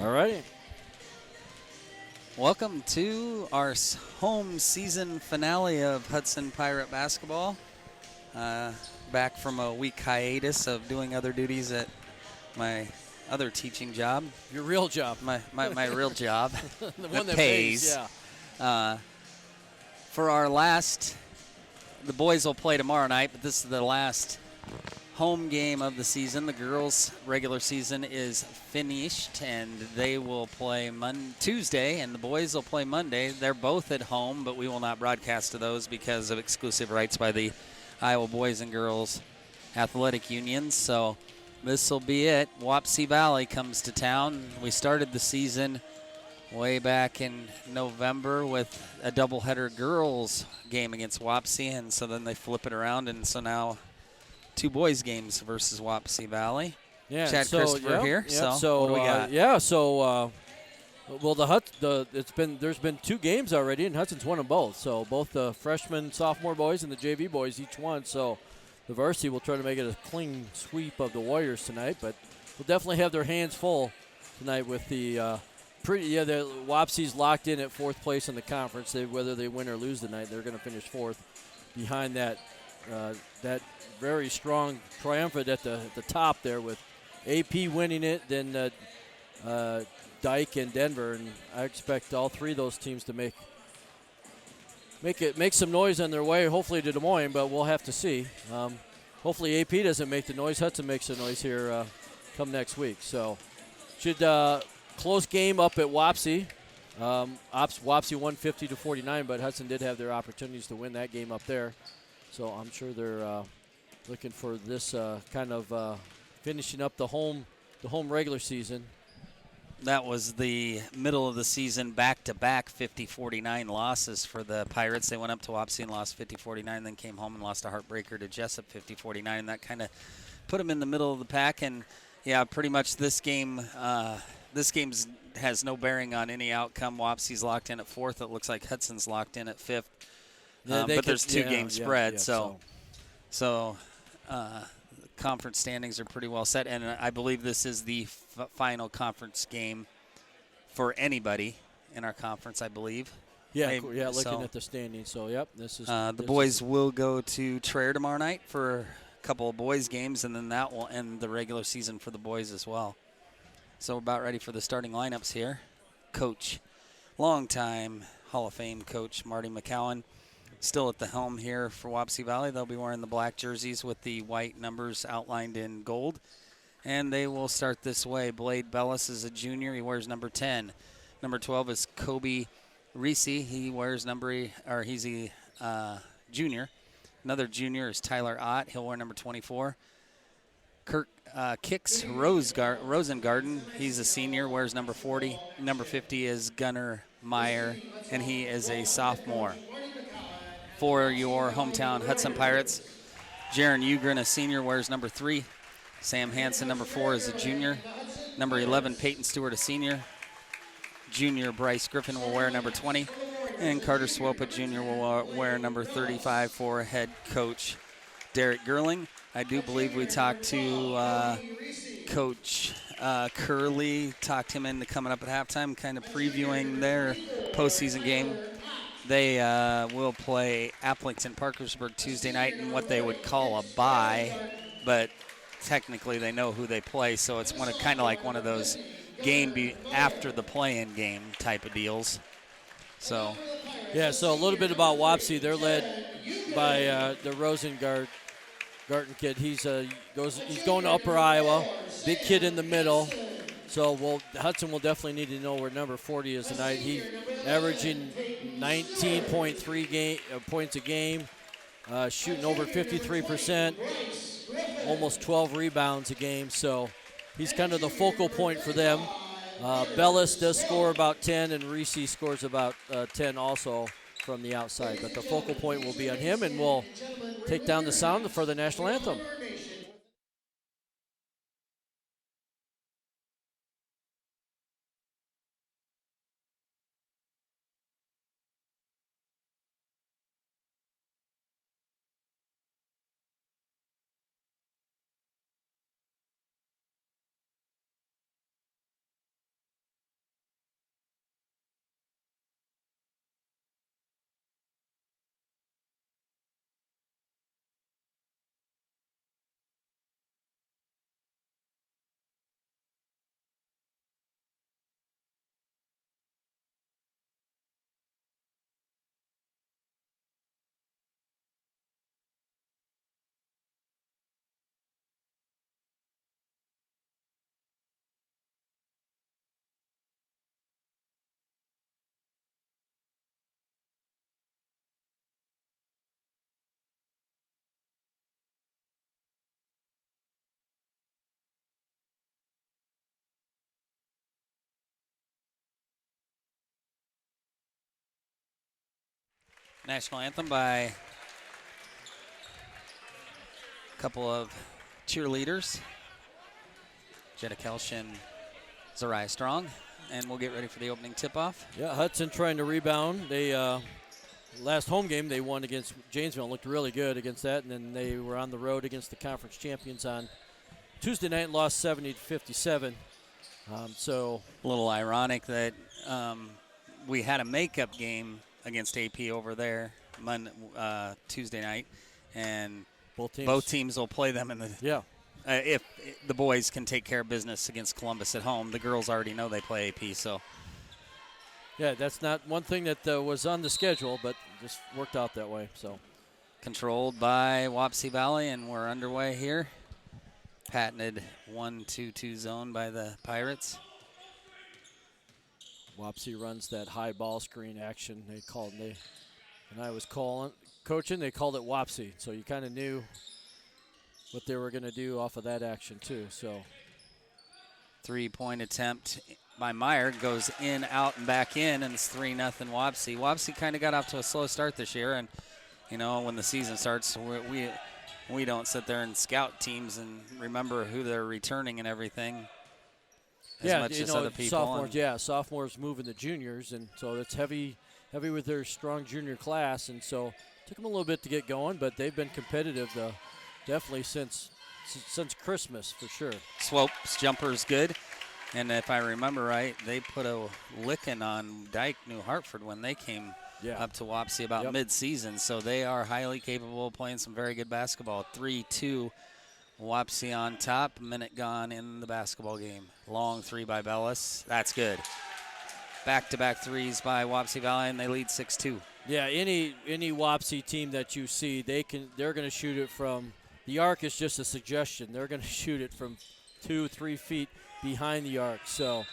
All right. Welcome to our home season finale of Hudson Pirate basketball. Back from a week hiatus of doing other duties at my other teaching job. Your real job. My real job. The one that pays, yeah. For our last, the boys will play tomorrow night, but this is the last home game of the season. The girls' regular season is finished, and they will play Tuesday, and the boys will play Monday. They're both at home, but we will not broadcast to those because of exclusive rights by the Iowa Boys and Girls Athletic Unions. So this will be it. Wapsie Valley comes to town. We started the season way back in November with a doubleheader girls game against Wapsie, and so then they flip it around, and so now two boys games versus Wapsie Valley. Yeah, Chad Christopher here. So what do we got? Well, there's been two games already, and Hudson's won them both. So both the freshman, sophomore boys and the JV boys each won. So the varsity will try to make it a clean sweep of the Warriors tonight, but we'll definitely have their hands full tonight with the the Wapsie's locked in at fourth place in the conference. Whether they win or lose tonight, they're going to finish fourth behind that very strong triumvirate at the top there with AP winning it, then Dyke and Denver, and I expect all three of those teams to make some noise on their way, hopefully to Des Moines, but we'll have to see. Hopefully AP doesn't make the noise. Hudson makes the noise here come next week. So should close game up at Wapsie. Wapsie won 50-49, but Hudson did have their opportunities to win that game up there. So I'm sure they're looking for this kind of finishing up the home regular season. That was the middle of the season back-to-back 50-49 losses for the Pirates. They went up to Wapsie and lost 50-49, then came home and lost a heartbreaker to Jessup 50-49, and that kind of put them in the middle of the pack. And, yeah, pretty much this game has no bearing on any outcome. Wapsie's locked in at fourth. It looks like Hudson's locked in at fifth. But there's two-game spread, so conference standings are pretty well set, and I believe this is the final conference game for anybody in our conference, I believe. Looking at the standings. So, yep, this is the boys will go to Traer tomorrow night for a couple of boys games, and then that will end the regular season for the boys as well. So we're about ready for the starting lineups here. Coach, longtime Hall of Fame coach Marty McCowan, still at the helm here for Wapsie Valley. They'll be wearing the black jerseys with the white numbers outlined in gold. And they will start this way. Blade Bellis is a junior. He wears number 10. Number 12 is Kobe Reese. He wears he's a junior. Another junior is Tyler Ott. He'll wear number 24. Kirk Kicks Rosengarten. He's a senior, wears number 40. Number 50 is Gunnar Meyer, and he is a sophomore. For your hometown Hudson Pirates, Jaron Ugrin, a senior, wears number 3. Sam Hansen, number 4, is a junior. Number 11, Peyton Stewart, a senior. Junior Bryce Griffin will wear number 20. And Carter Swopa, junior, will wear number 35 for head coach Derek Gerling. I do believe we talked to Coach Curley, talked him into coming up at halftime, kind of previewing their postseason game. They will play Applington Parkersburg Tuesday night in what they would call a bye, but technically they know who they play, so it's kind of like one of those after the play-in game type of deals. So a little bit about Wapsie. They're led by the Rosengarten kid. He's going to Upper Iowa. Big kid in the middle. So Hudson will definitely need to know where number 40 is tonight. He's averaging 19.3 points a game, shooting over 53%, almost 12 rebounds a game. So he's kind of the focal point for them. Bellis does score about 10, and Reese scores about 10 also from the outside. But the focal point will be on him, and we'll take down the sound for the national anthem. National anthem by a couple of cheerleaders, Jetta Kelch and Zariah Strong. And we'll get ready for the opening tip-off. Yeah, Hudson trying to rebound. They last home game they won against Janesville, looked really good against that, and then they were on the road against the conference champions on Tuesday night and lost 70-57. So a little ironic that we had a makeup game against AP over there Tuesday night, and both teams will play them in the if the boys can take care of business against Columbus at home. The girls already know they play AP, so. Yeah, that's not one thing that was on the schedule, but just worked out that way. So, controlled by Wapsie Valley, and we're underway here. Patented 1-2-2 zone by the Pirates. Wapsie runs that high ball screen action. And I was coaching, they called it Wapsie. So you kind of knew what they were going to do off of that action too. So, 3-point attempt by Meyer goes in, out, and back in, and it's 3-0 Wapsie. Wapsie kind of got off to a slow start this year, and when the season starts, we don't sit there and scout teams and remember who they're returning and everything as much as other people. Sophomores moving the juniors, and so it's heavy with their strong junior class, and so it took them a little bit to get going, but they've been competitive definitely since Christmas for sure. Swope's jumper's good. And if I remember right, they put a licking on Dyke New Hartford when they came up to Wapsie about mid-season. So they are highly capable of playing some very good basketball. 3-2, Wapsie on top. A minute gone in the basketball game. Long three by Bellis. That's good. Back-to-back threes by Wapsie Valley, and they lead 6-2. Yeah, any Wapsie team that you see, they're going to shoot it from – the arc is just a suggestion. They're going to shoot it from 2-3 feet behind the arc. So,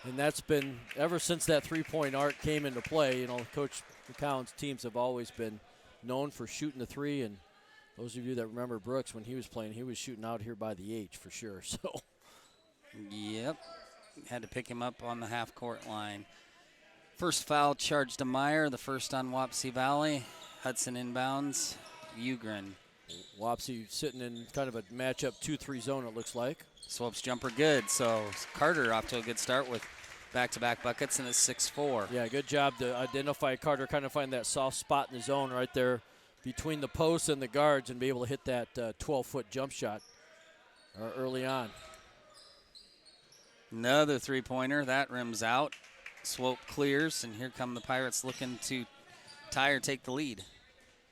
and that's been ever since that three-point arc came into play. Coach McCown's teams have always been known for shooting the three. And those of you that remember Brooks when he was playing, he was shooting out here by the H for sure. So, yep, had to pick him up on the half-court line. First foul charged to Meyer, the first on Wapsie Valley. Hudson inbounds. Ugrin. Wapsie sitting in kind of a matchup 2-3 zone, it looks like. Swope's jumper good, so Carter off to a good start with back-to-back buckets, and it's 6-4. Yeah, good job to identify Carter, kind of find that soft spot in the zone right there between the posts and the guards and be able to hit that 12-foot jump shot early on. Another three-pointer, that rims out. Swope clears, and here come the Pirates looking to tie or take the lead.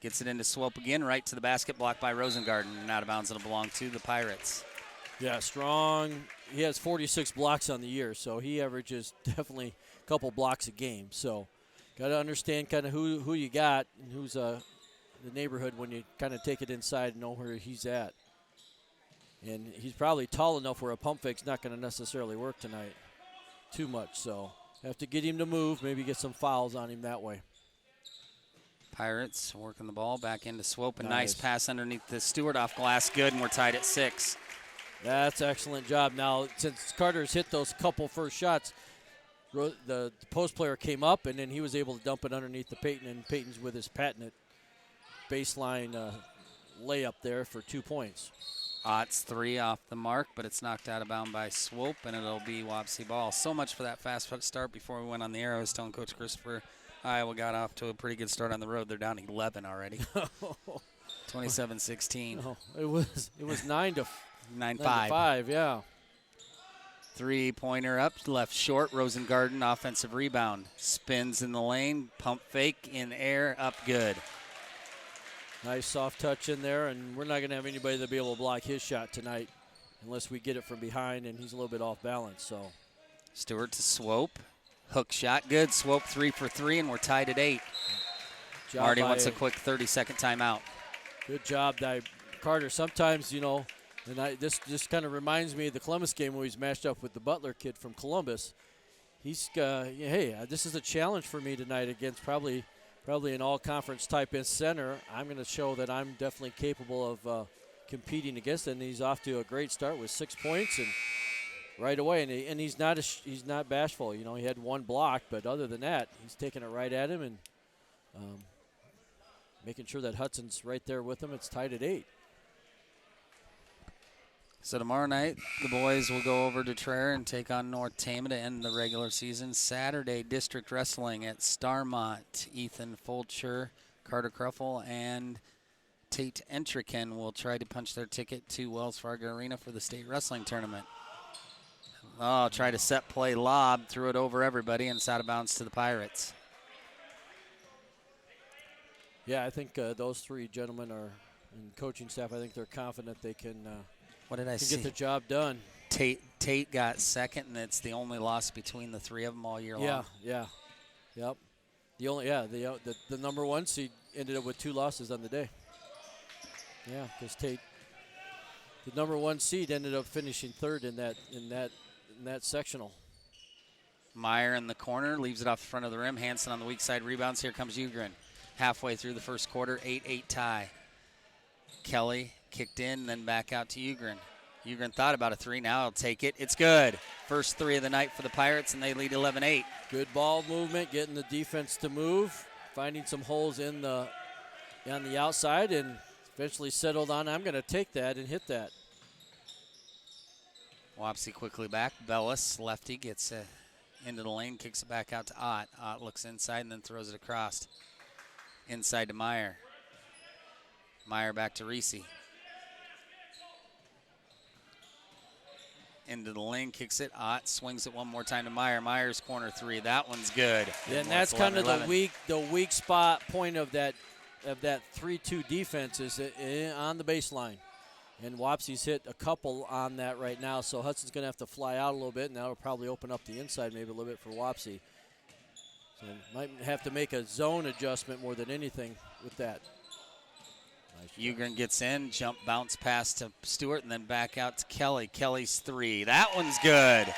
Gets it into Swope again, right to the basket, blocked by Rosengarten, and out of bounds it'll belong to the Pirates. Yeah, strong. He has 46 blocks on the year, so he averages definitely a couple blocks a game. So got to understand kind of who you got and who's the neighborhood when you kind of take it inside and know where he's at. And he's probably tall enough where a pump fake's not going to necessarily work tonight too much. So have to get him to move, maybe get some fouls on him that way. Pirates working the ball back into Swope. A nice pass underneath the Stewart off glass. Good, and we're tied at 6. That's excellent job. Now, since Carter's hit those couple first shots, the post player came up, and then he was able to dump it underneath the Peyton, and Peyton's with his patented baseline layup there for 2 points. Ott's 3 off the mark, but it's knocked out of bounds by Swope, and it'll be Wapsie ball. So much for that fast start before we went on the air. I was telling Coach Christopher Iowa got off to a pretty good start on the road. They're down 11 already. 27-16. No, it was 9-5. 9-5. Yeah. Three-pointer up, left short. Rosengarten offensive rebound. Spins in the lane, pump fake in air, up good. Nice soft touch in there, and we're not going to have anybody that'll be able to block his shot tonight unless we get it from behind, and he's a little bit off balance. So Stewart to Swope. Hook shot, good. Swope 3 for 3, and we're tied at 8. Marty wants a quick 30-second timeout. Good job by Carter. Sometimes, and this just kind of reminds me of the Columbus game when he's matched up with the Butler kid from Columbus. He's, hey, this is a challenge for me tonight against probably an all-conference type in center. I'm going to show that I'm definitely capable of competing against it. And he's off to a great start with 6 points and right away. And he's not bashful. He had one block, but other than that, he's taking it right at him and making sure that Hudson's right there with them. It's tied at 8. So tomorrow night, the boys will go over to Traer and take on North Tama to end the regular season. Saturday, district wrestling at Starmont. Ethan Fulcher, Carter Cruffle, and Tate Entriken will try to punch their ticket to Wells Fargo Arena for the state wrestling tournament. Oh, try to set play lob, threw it over everybody, and it's out of bounds to the Pirates. Yeah, I think those 3 gentlemen are, and coaching staff, I think they're confident they can, What did I see? get the job done. Tate got second, and it's the only loss between the 3 of them all year long. Yeah. Yep. The number 1 seed ended up with 2 losses on the day. Yeah, because Tate, the number 1 seed, ended up finishing 3rd in that sectional. Meyer in the corner, leaves it off the front of the rim. Hansen on the weak side rebounds. Here comes Ugrin. Halfway through the first quarter, 8-8 tie. Kelly kicked in, then back out to Ugrin. Ugrin thought about a 3. Now he'll take it. It's good. First 3 of the night for the Pirates, and they lead 11-8. Good ball movement, getting the defense to move, finding some holes on the outside, and eventually settled on, I'm going to take that and hit that. Wapsie quickly back. Bellis, lefty, gets into the lane, kicks it back out to Ott. Ott looks inside and then throws it across. Inside to Meyer. Meyer back to Reese. Into the lane, kicks it. Ott swings it one more time to Meyer. Meyer's corner 3. That one's good. Yeah, and that's kind of the weak spot point of that 3-2 defense is on the baseline. And Wapsie's hit a couple on that right now, so Hudson's going to have to fly out a little bit, and that'll probably open up the inside maybe a little bit for Wapsie. So might have to make a zone adjustment more than anything with that. Nice. Ugrin gets in, jump, bounce pass to Stewart, and then back out to Kelly. Kelly's 3. That one's good.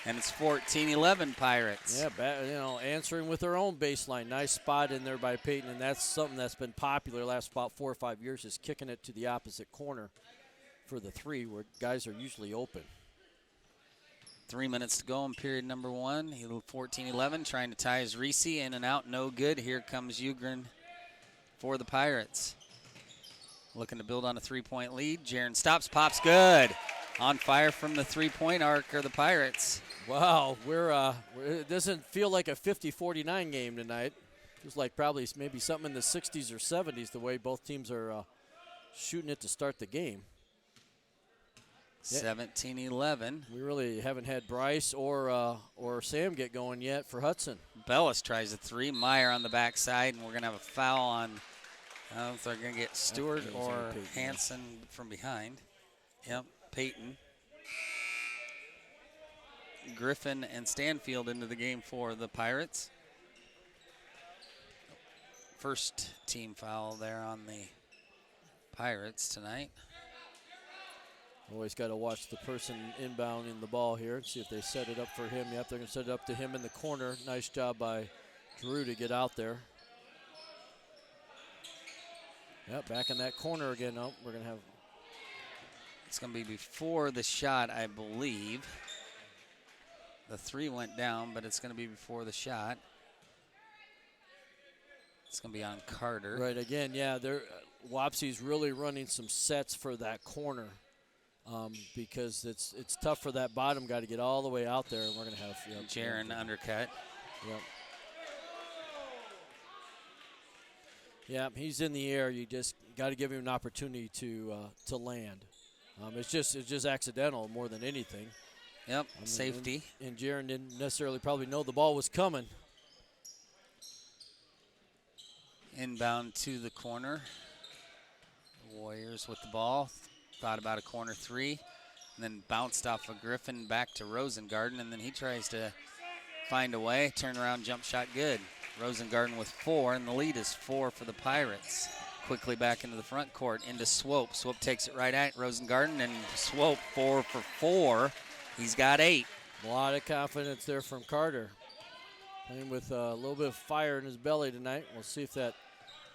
And it's 14-11 Pirates. Yeah, answering with their own baseline. Nice spot in there by Peyton, and that's something that's been popular the last about 4 or 5 years, is kicking it to the opposite corner for the 3, where guys are usually open. 3 minutes to go in period number 1. 14-11, trying to tie his Reese, in and out, no good. Here comes Ugrin for the Pirates. Looking to build on a 3-point lead. Jaron stops, pops, good. On fire from the 3-point arc are the Pirates. Wow, it doesn't feel like a 50-49 game tonight. Feels like probably maybe something in the 60s or 70s the way both teams are shooting it to start the game. 17-11. We really haven't had Bryce or Sam get going yet for Hudson. Bellis tries a 3. Meyer on the backside, and we're going to have a foul on, I don't know if they're going to get Stewart or Hansen from behind. Yep, Peyton. Griffin and Stanfield into the game for the Pirates. First team foul there on the Pirates tonight. Always got to watch the person inbounding the ball here and see if they set it up for him. Yep, they're going to set it up to him in the corner. Nice job by Drew to get out there. Yep, back in that corner again. Oh, we're going to have... It's going to be before the shot, I believe. The 3 went down, but it's going to be before the shot. It's going to be on Carter. Right, again, yeah, Wapsie's really running some sets for that corner. Because it's tough for that bottom guy to get all the way out there, and we're going to have Jaron undercut. Yep. Yeah, he's in the air. You just got to give him an opportunity to land. It's just accidental more than anything. Yep, safety. And Jaron didn't necessarily probably know the ball was coming. Inbound to the corner. Warriors with the ball. Thought about a corner 3, and then bounced off of Griffin back to Rosengarten, and then he tries to find a way. Turn around, jump shot, good. Rosengarten with 4, and the lead is 4 for the Pirates. Quickly back into the front court, into Swope. Swope takes it right at Rosengarten, and Swope 4 for 4. He's got 8. A lot of confidence there from Carter. Playing with a little bit of fire in his belly tonight. We'll see if that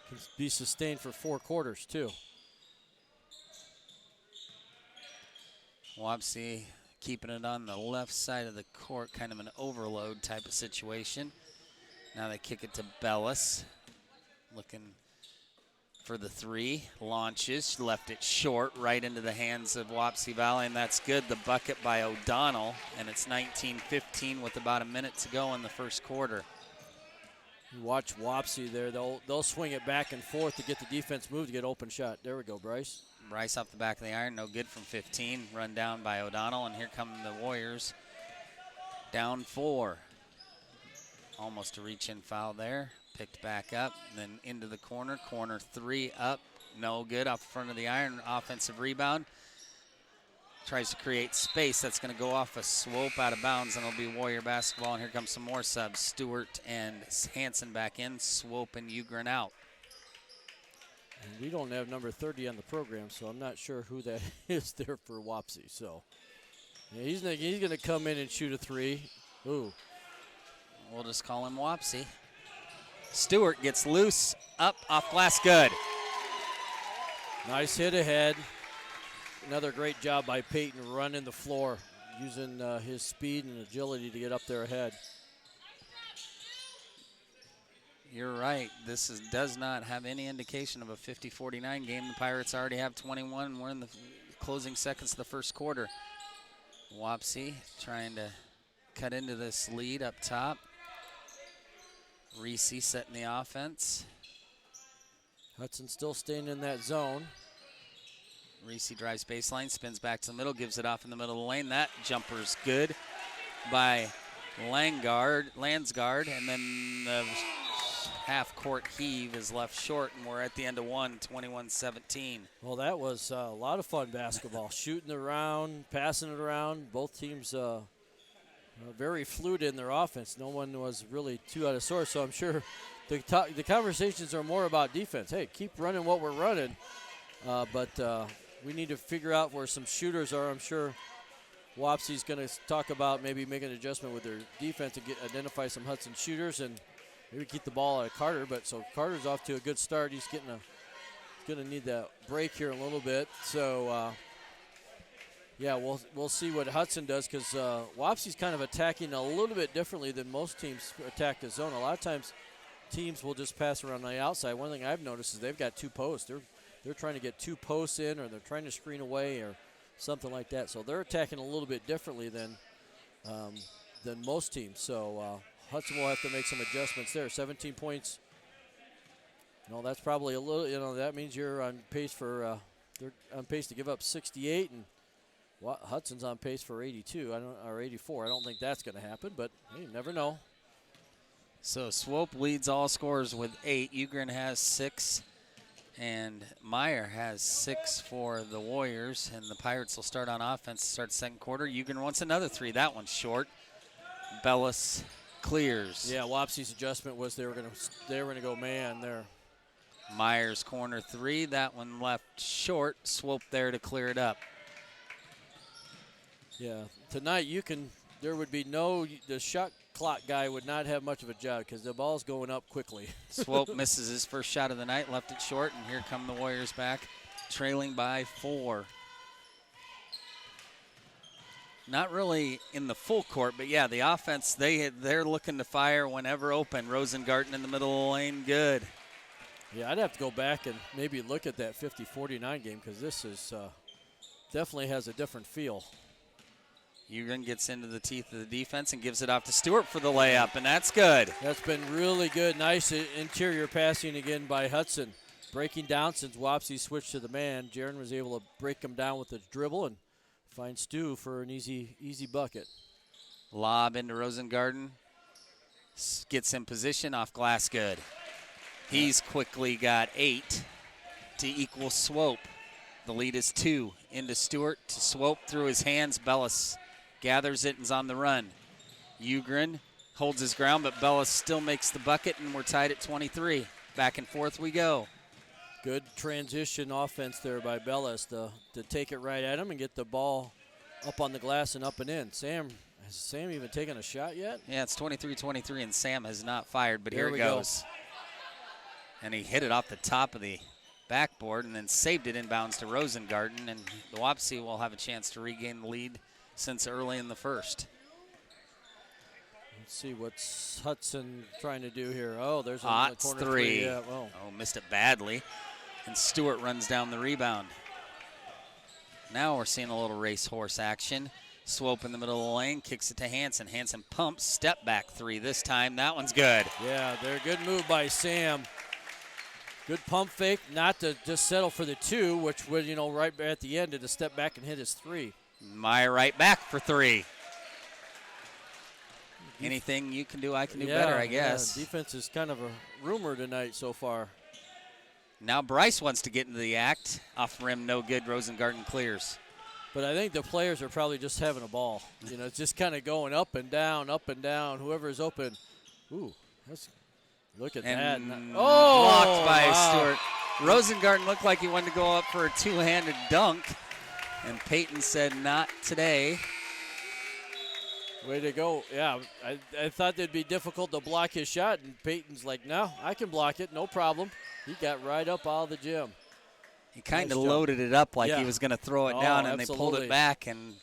can be sustained for 4 quarters, too. Wapsie keeping it on the left side of the court, kind of an overload type of situation. Now they kick it to Bellis. Looking for the three. Launches, left it short, right into the hands of Wapsie Valley, and that's good. The bucket by O'Donnell, and it's 19-15 with about a minute to go in the first quarter. You watch Wapsie there. They'll swing it back and forth to get the defense moved to get open shot. There we go, Bryce. Bryce off the back of the iron, no good from 15. Run down by O'Donnell, and here come the Warriors. Down 4. Almost a reach-in foul there. Picked back up, and then into the corner. Corner 3 up, no good. Off the front of the iron, offensive rebound. Tries to create space. That's going to go off a swope out of bounds, and it'll be Warrior basketball. And here comes some more subs. Stewart and Hansen back in. Swope and Ugrin out. And we don't have number 30 on the program, so I'm not sure who that is there for Wapsie. So yeah, he's going to come in and shoot a 3. Ooh. We'll just call him Wapsie. Stewart gets loose, up, off glass, good. Nice hit ahead. Another great job by Peyton running the floor, using his speed and agility to get up there ahead. You're right. This does not have any indication of a 50-49 game. The Pirates already have 21, and we're in the closing seconds of the first quarter. Wapsie trying to cut into this lead up top. Reese setting the offense. Hudson still staying in that zone. Reese drives baseline, spins back to the middle, gives it off in the middle of the lane. That jumper's good by Landsgaard, and then the half-court heave is left short, and we're at the end of 21-17. Well, that was a lot of fun basketball. Shooting around, passing it around. Both teams very fluid in their offense. No one was really too out of sorts, so I'm sure the conversations are more about defense. Hey, keep running what we're running, but we need to figure out where some shooters are. I'm sure Wapsie's going to talk about maybe making an adjustment with their defense to identify some Hudson shooters and maybe keep the ball out of Carter. But so Carter's off to a good start. He's going to need that break here a little bit. So yeah, we'll see what Hudson does, because Wapsie's kind of attacking a little bit differently than most teams attack the zone. A lot of times teams will just pass around the outside. One thing I've noticed is they've got 2 posts. They're trying to get 2 posts in, or they're trying to screen away or something like that. So they're attacking a little bit differently than most teams. So Hudson will have to make some adjustments there. 17 points. No, that's probably a little. That means you're on pace for. They're on pace to give up 68, and Hudson's on pace for 82. Or 84. I don't think that's going to happen, but hey, you never know. So Swope leads all scorers with 8. Ugrin has 6. And Meyer has 6 for the Warriors, and the Pirates will start on offense to start the second quarter. Ugrin wants another 3. That one's short. Bellis clears. Yeah, Wapsie's adjustment was they were going to go man there. Myers corner 3. That one left short. Swope there to clear it up. Yeah, tonight there would be the shot clock guy would not have much of a job because the ball's going up quickly. Swope misses his first shot of the night, left it short, and here come the Warriors back, trailing by 4. Not really in the full court, but yeah, the offense, they're looking to fire whenever open. Rosengarten in the middle of the lane, good. Yeah, I'd have to go back and maybe look at that 50-49 game, because this is definitely has a different feel. Ugrin gets into the teeth of the defense and gives it off to Stewart for the layup, and that's good. That's been really good. Nice interior passing again by Hudson. Breaking down since Wapsie switched to the man. Jaron was able to break him down with the dribble and find Stu for an easy bucket. Lob into Rosengarten. Gets in position, off glass, good. He's quickly got 8 to equal Swope. The lead is 2. Into Stewart to Swope through his hands. Bellis gathers it and is on the run. Ugrin holds his ground, but Bellis still makes the bucket, and we're tied at 23. Back and forth we go. Good transition offense there by Bellis to take it right at him and get the ball up on the glass and up and in. Has Sam even taken a shot yet? Yeah, it's 23-23, and Sam has not fired, but here it goes. And he hit it off the top of the backboard and then saved it inbounds to Rosengarten, and the Wapsie will have a chance to regain the lead since early in the first. Let's see what's Hudson trying to do here. Oh, there's a Otts corner 3. Yeah, oh, missed it badly. And Stewart runs down the rebound. Now we're seeing a little racehorse action. Swope in the middle of the lane, kicks it to Hanson. Hanson pumps, step back three this time. That one's good. Yeah, they're a good move by Sam. Good pump fake, not to just settle for the two, which would, right at the end, to step back and hit his three. Meyer right back for three. Anything you can do, I can do better, I guess. Yeah, defense is kind of a rumor tonight so far. Now Bryce wants to get into the act. Off rim, no good. Rosengarten clears. But I think the players are probably just having a ball. It's just kind of going up and down, up and down. Whoever is open. Ooh, look at that. Blocked by Stewart. Rosengarten looked like he wanted to go up for a two-handed dunk. And Peyton said, not today. Way to go. Yeah, I thought it'd be difficult to block his shot, and Peyton's like, no, I can block it, no problem. He got right up out of the gym. He kind of loaded it up like Yeah. he was going to throw it down, and absolutely. they pulled it back, and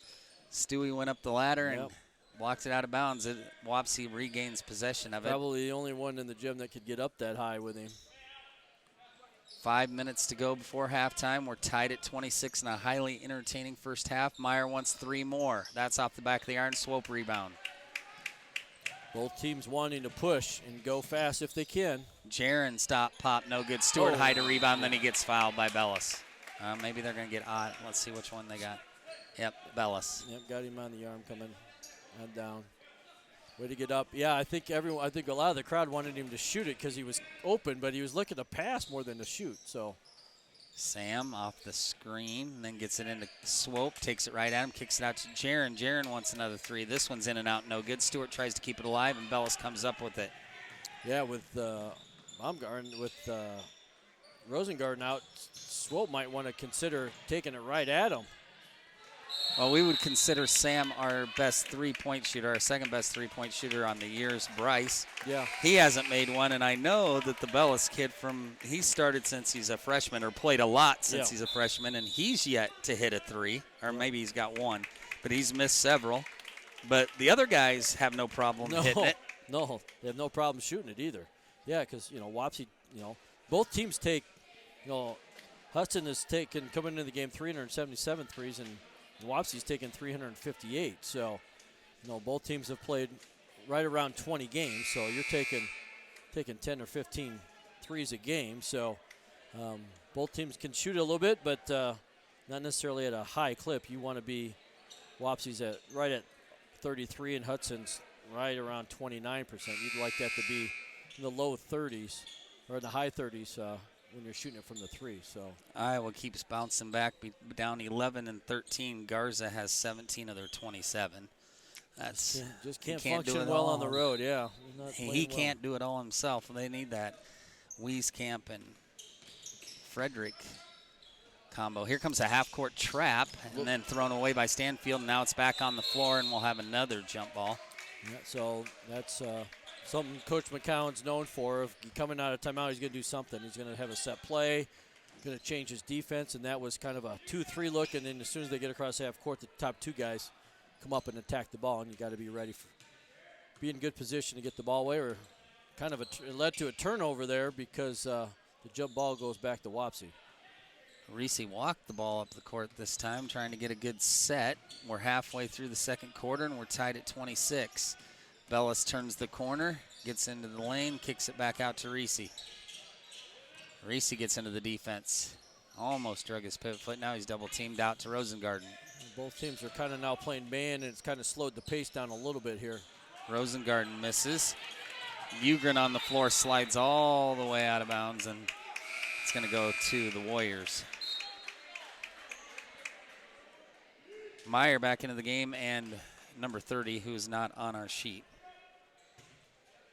Stewie went up the ladder and blocked it out of bounds. Wapsie regains possession of it. Probably the only one in the gym that could get up that high with him. 5 minutes to go before halftime. We're tied at 26 in a highly entertaining first half. Meyer wants three more. That's off the back of the iron. Swope rebound. Both teams wanting to push and go fast if they can. Jaron stop, pop, no good. Stewart high to rebound, then he gets fouled by Bellis. Maybe they're going to get odd. Let's see which one they got. Yep, Bellis. Yep, got him on the arm coming and down. Way to get up. Yeah, I think a lot of the crowd wanted him to shoot it because he was open, but he was looking to pass more than to shoot. So Sam off the screen, and then gets it into Swope, takes it right at him, kicks it out to Jaron. Jaron wants another three. This one's in and out, no good. Stewart tries to keep it alive, and Bellis comes up with it. Yeah, with Baumgarten, with Rosengarten out, Swope might want to consider taking it right at him. Well, we would consider Sam our best three-point shooter, our second best three-point shooter on the year's Bryce. Yeah. He hasn't made one, and I know that the Bellis kid he started since he's a freshman, or played a lot since he's a freshman, and he's yet to hit a three, or maybe he's got one, but he's missed several. But the other guys have no problem hitting it. No, they have no problem shooting it either. Yeah, because, Wapsie, both teams take, Hudson has taken, coming into the game, 377 threes, and Wapsie's taken 358. So, both teams have played right around 20 games. So you're taking 10 or 15 threes a game. So both teams can shoot a little bit, but not necessarily at a high clip. You want to be Wapsie's right at 33 and Hudson's right around 29%. You'd like that to be in the low 30s or in the high 30s. When you're shooting it from the three. So Iowa keeps bouncing back, down 11 and 13. Garza has 17 of their 27. That's just can't function well on the road. Yeah, he can't do it all himself. They need that Wieskamp and Frederick combo. Here comes a half-court trap, and then thrown away by Stanfield. And now it's back on the floor, and we'll have another jump ball. Yeah, so that's something Coach McCown's known for. If coming out of timeout, he's going to do something. He's going to have a set play, going to change his defense, and that was kind of a 2-3 look. And then as soon as they get across half court, the top two guys come up and attack the ball, and you got to be ready for be in good position to get the ball away. Or kind of it led to a turnover there because the jump ball goes back to Wapsie. Reese walked the ball up the court this time, trying to get a good set. We're halfway through the second quarter, and we're tied at 26. Bellis turns the corner, gets into the lane, kicks it back out to Reese. Reese gets into the defense. Almost drug his pivot foot. Now he's double teamed out to Rosengarten. Both teams are kind of now playing man, and it's kind of slowed the pace down a little bit here. Rosengarten misses. Ugrin on the floor slides all the way out of bounds, and it's going to go to the Warriors. Meyer back into the game, and number 30, who's not on our sheet.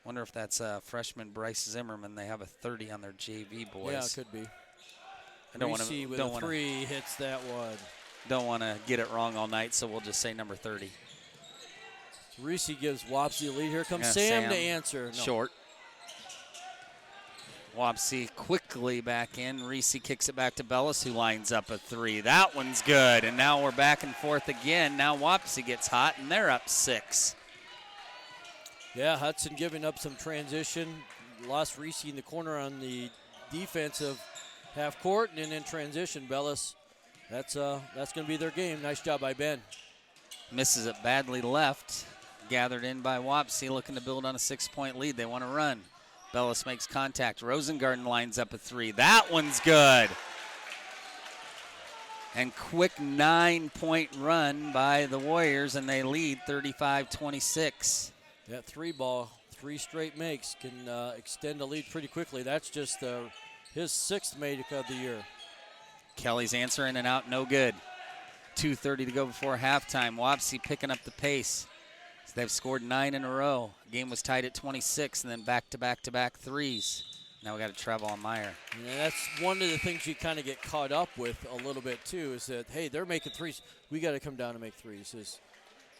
Wonder if that's freshman Bryce Zimmerman. They have a 30 on their JV boys. Yeah, it could be. I don't want to. With a three hits that one. Don't want to get it wrong all night, so we'll just say number 30. Reese gives Wapsie a lead. Here comes Sam to answer. No. Short. Wapsie quickly back in. Reese kicks it back to Bellis, who lines up a three. That one's good, and now we're back and forth again. Now Wapsie gets hot, and they're up 6. Yeah, Hudson giving up some transition. Lost Reese in the corner on the defensive half court, and then in transition, Bellis. That's going to be their game. Nice job by Ben. Misses it badly left. Gathered in by Wapsie, looking to build on a 6-point lead. They want to run. Bellis makes contact. Rosengarten lines up a 3. That one's good. And quick 9-point run by the Warriors, and they lead 35-26. That 3-ball, 3 straight makes, can extend the lead pretty quickly. That's just his 6th make of the year. Kelly's answer in and out, no good. 2:30 to go before halftime. Wapsie picking up the pace. So they've scored 9 in a row. Game was tied at 26, and then back-to-back-to-back threes. Now we got to travel on Meyer. And that's one of the things you kind of get caught up with a little bit too, is that, hey, they're making threes. We got to come down and make threes.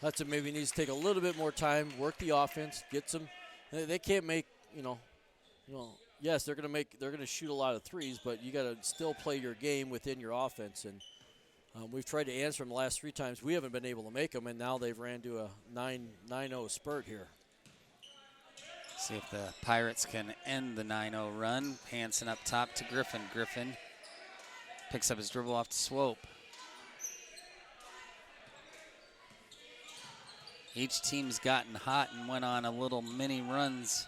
Hudson maybe needs to take a little bit more time, work the offense, get some. They can't make, yes, they're going to shoot a lot of threes, but you got to still play your game within your offense. And we've tried to answer them the last 3 times. We haven't been able to make them, and now they've ran to a 9-0 spurt here. See if the Pirates can end the 9-0 run. Hansen up top to Griffin. Griffin picks up his dribble off to Swope. Each team's gotten hot and went on a little mini runs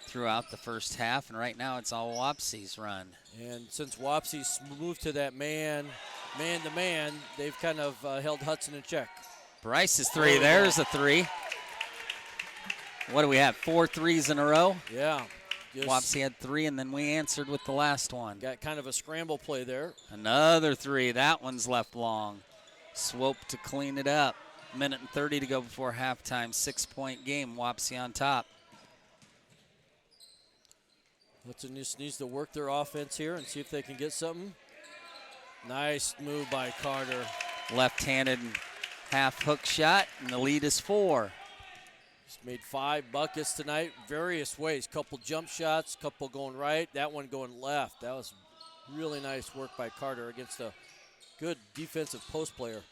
throughout the first half, and right now it's all Wapsie's run. And since Wapsie's moved to that man-to-man, they've kind of held Hudson in check. Bryce's 3, there's a 3. What do we have, 4 threes in a row? Yeah. Wapsie had 3, and then we answered with the last one. Got kind of a scramble play there. Another 3, that one's left long. Swope to clean it up. 1:30 to go before halftime, 6-point game, Wapsie on top. Hudson just needs to work their offense here and see if they can get something. Nice move by Carter. Left-handed half hook shot, and the lead is 4. He's made 5 buckets tonight, various ways. Couple jump shots, couple going right, that one going left. That was really nice work by Carter against a good defensive post player.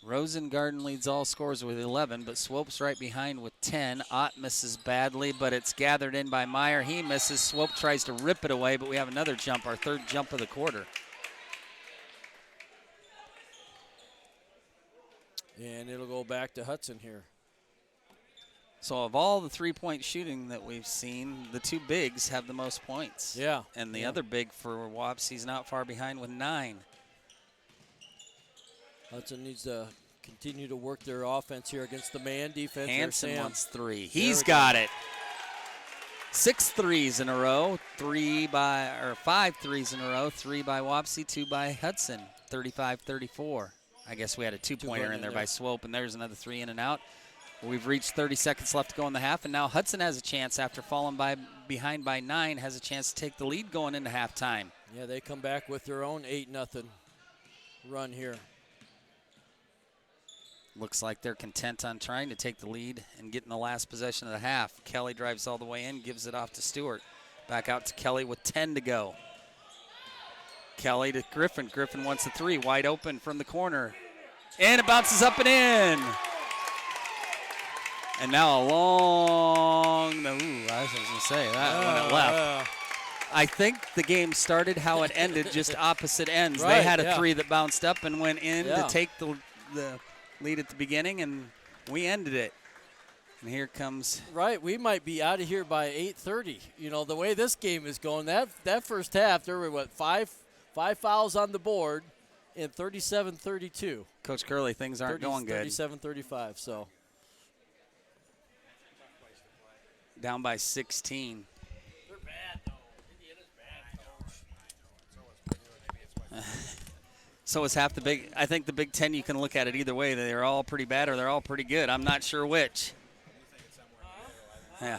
Rosengarten leads all scorers with 11, but Swope's right behind with 10. Ott misses badly, but it's gathered in by Meyer. He misses. Swope tries to rip it away, but we have another jump, our 3rd jump of the quarter. And it'll go back to Hudson here. So of all the 3-point shooting that we've seen, the 2 bigs have the most points. Yeah. And the other big for Wapsie's not far behind with 9. Hudson needs to continue to work their offense here against the man defense. Hansen wants 3. He's got it. 6 threes in a row, 5 threes in a row, 3 by Wapsie, 2 by Hudson, 35-34. I guess we had a 2-pointer in there by Swope, and there's another 3 in and out. We've reached 30 seconds left to go in the half, and now Hudson has a chance after falling behind by 9, has a chance to take the lead going into halftime. Yeah, they come back with their own 8-0 run here. Looks like they're content on trying to take the lead and get in the last possession of the half. Kelly drives all the way in, gives it off to Stewart. Back out to Kelly with 10 to go. Kelly to Griffin. Griffin wants a 3, wide open from the corner. And it bounces up and in. And now I was going to say that when it left. I think the game started how it ended, just opposite ends. Right, they had a 3 that bounced up and went in to take the lead at the beginning, and we ended it. And here comes. Right, we might be out of here by 8:30. You know, the way this game is going, that first half, there were, five fouls on the board in 37-32. Coach Curley, things aren't going good. 37-35, so. Down by 16. They're bad, though. Indiana's bad. So is half the Big. I think the Big Ten, you can look at it either way. They're all pretty bad or they're all pretty good. I'm not sure which. Yeah.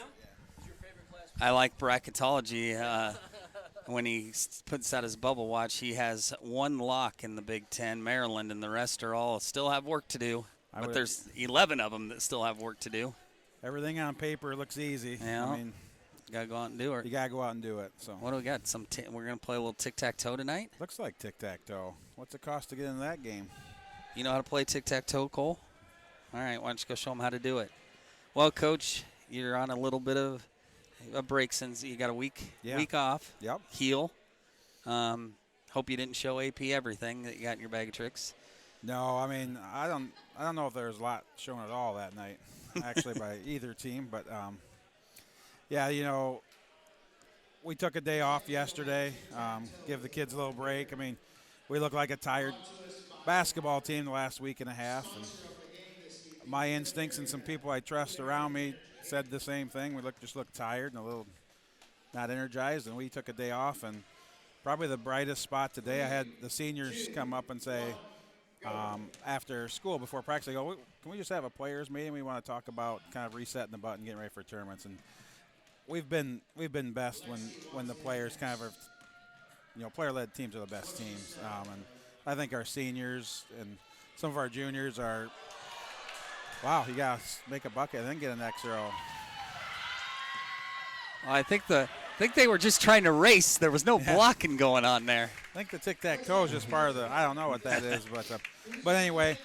I like bracketology. When he puts out his bubble watch, he has 1 lock in the Big Ten, Maryland, and the rest are all still have work to do. But there's 11 of them that still have work to do. Everything on paper looks easy. Yeah. I mean, you got to go out and do it. You got to go out and do it. So what do we got? We're going to play a little tic-tac-toe tonight? Looks like tic-tac-toe. What's it cost to get into that game? You know how to play tic-tac-toe, Cole? All right, why don't you go show them how to do it? Well, Coach, you're on a little bit of a break since you got a week off. Yep. Heal. Hope you didn't show AP everything that you got in your bag of tricks. No, I mean, I don't know if there was a lot shown at all that night, actually, by either team. But, yeah, we took a day off yesterday, give the kids a little break. I mean, we look like a tired basketball team the last week and a half. And my instincts and some people I trust around me said the same thing. We just looked tired and a little not energized, and we took a day off. And probably the brightest spot today, I had the seniors come up and say, after school, before practice, they go, can we just have a players meeting? We want to talk about kind of resetting the button, getting ready for tournaments. And we've been best when the players kind of are, player-led teams are the best teams. And I think our seniors and some of our juniors are, wow, you got to make a bucket and then get an X-row. Well, I think they were just trying to race. There was no blocking going on there. I think the tic-tac-toe is just part of the, I don't know what that is. But anyway,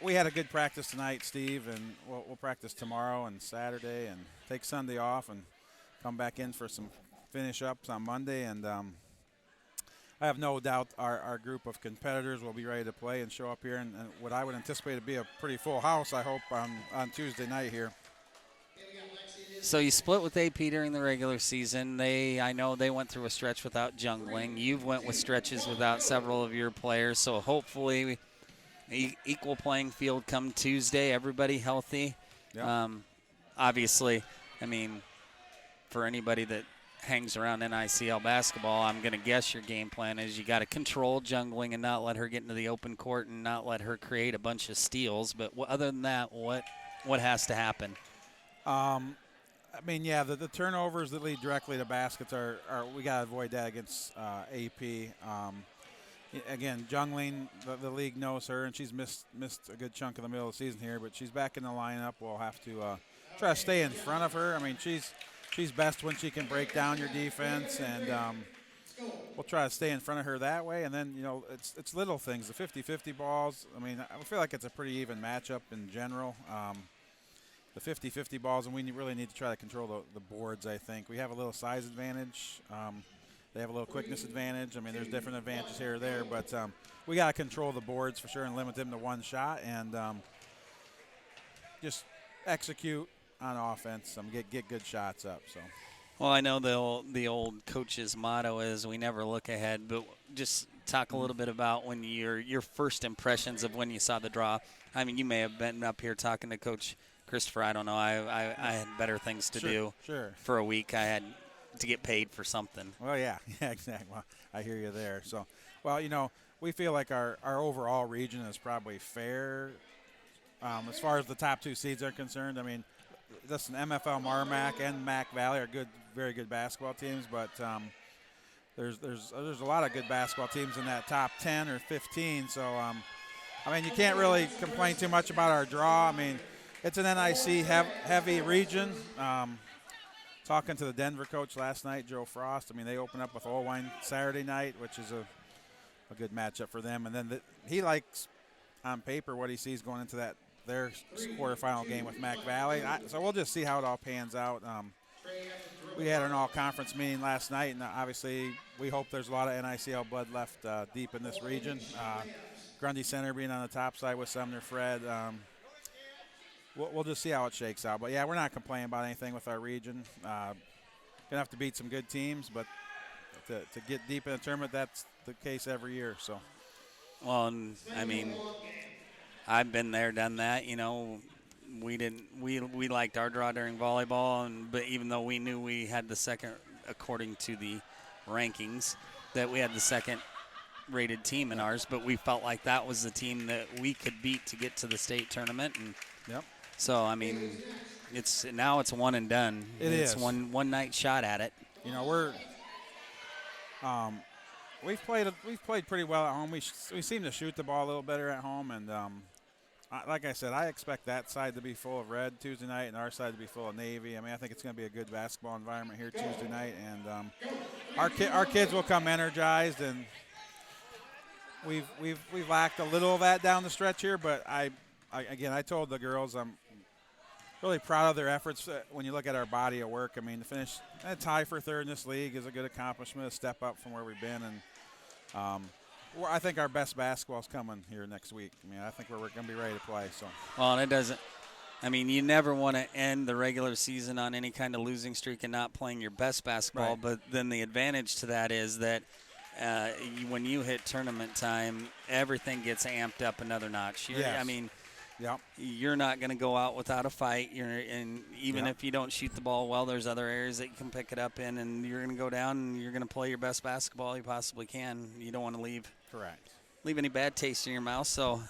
we had a good practice tonight, Steve, and we'll practice tomorrow and Saturday and take Sunday off and come back in for some finish-ups on Monday. And I have no doubt our group of competitors will be ready to play and show up here. And what I would anticipate to be a pretty full house, I hope, on Tuesday night here. So you split with AP during the regular season. I know they went through a stretch without Jungling. You've went with stretches without several of your players. So hopefully equal playing field come Tuesday, everybody healthy. Yep. Obviously, I mean, for anybody that hangs around NICL basketball, I'm going to guess your game plan is you got to control Jungling and not let her get into the open court and not let her create a bunch of steals. But other than that, what has to happen? I mean, yeah, the turnovers that lead directly to baskets are we got to avoid that against AP. Again, Jungling, the league knows her, and she's missed a good chunk of the middle of the season here, but she's back in the lineup. We'll have to try to stay in front of her. I mean, she's best when she can break down your defense, and we'll try to stay in front of her that way. And then, it's little things, the 50-50 balls. I mean, I feel like it's a pretty even matchup in general. The 50-50 balls, and we really need to try to control the boards, I think. We have a little size advantage. They have a little quickness advantage. I mean, there's different advantages here or there, but we got to control the boards for sure and limit them to one shot and just execute on offense, get good shots up. So. Well, I know the old coach's motto is we never look ahead, but just talk a little bit about when your first impressions of when you saw the draw. I mean, you may have been up here talking to Coach Christopher. I don't know. I had better things to do. Sure. For a week, I had to get paid for something. Well, yeah, exactly. Well, I hear you there. So, well, we feel like our overall region is probably fair as far as the top two seeds are concerned. I mean, listen, MFL Marmac and Mac Valley are very good basketball teams, but there's a lot of good basketball teams in that top 10 or 15. So, I mean, you can't really complain too much about our draw. I mean, it's an NIC heavy region. Talking to the Denver coach last night, Joe Frost, I mean, they open up with Olwine Saturday night, which is a good matchup for them. And then he likes, on paper, what he sees going into their quarterfinal game with Mac Valley. So we'll just see how it all pans out. We had an all-conference meeting last night, and obviously we hope there's a lot of NICL blood left deep in this region. Grundy Center being on the top side with Sumner Fred. We'll just see how it shakes out. But, yeah, we're not complaining about anything with our region. Going to have to beat some good teams, but to get deep in the tournament, that's the case every year. So. Well, I mean, I've been there, done that. We liked our draw during volleyball, but even though we knew we had the second, according to the rankings, that we had the second rated team in ours, but we felt like that was the team that we could beat to get to the state tournament. And yep. So, I mean, it's one and done. It's one night shot at it. We've played pretty well at home. We seem to shoot the ball a little better at home, and like I said, I expect that side to be full of red Tuesday night and our side to be full of Navy. I mean, I think it's going to be a good basketball environment here Tuesday night, and our kids will come energized. And we've lacked a little of that down the stretch here, but I told the girls I'm really proud of their efforts when you look at our body of work. I mean, to finish a tie for third in this league is a good accomplishment, a step up from where we've been, and I think our best basketball's coming here next week. I mean, I think we're going to be ready to play. So. Well, and it doesn't. I mean, you never want to end the regular season on any kind of losing streak and not playing your best basketball. Right. But then the advantage to that is that when you hit tournament time, everything gets amped up another notch. Yes. I mean, Yep. you're not going to go out without a fight. And even Yep. if you don't shoot the ball well, there's other areas that you can pick it up in, and you're going to go down and you're going to play your best basketball you possibly can. You don't want to leave any bad taste in your mouth. So,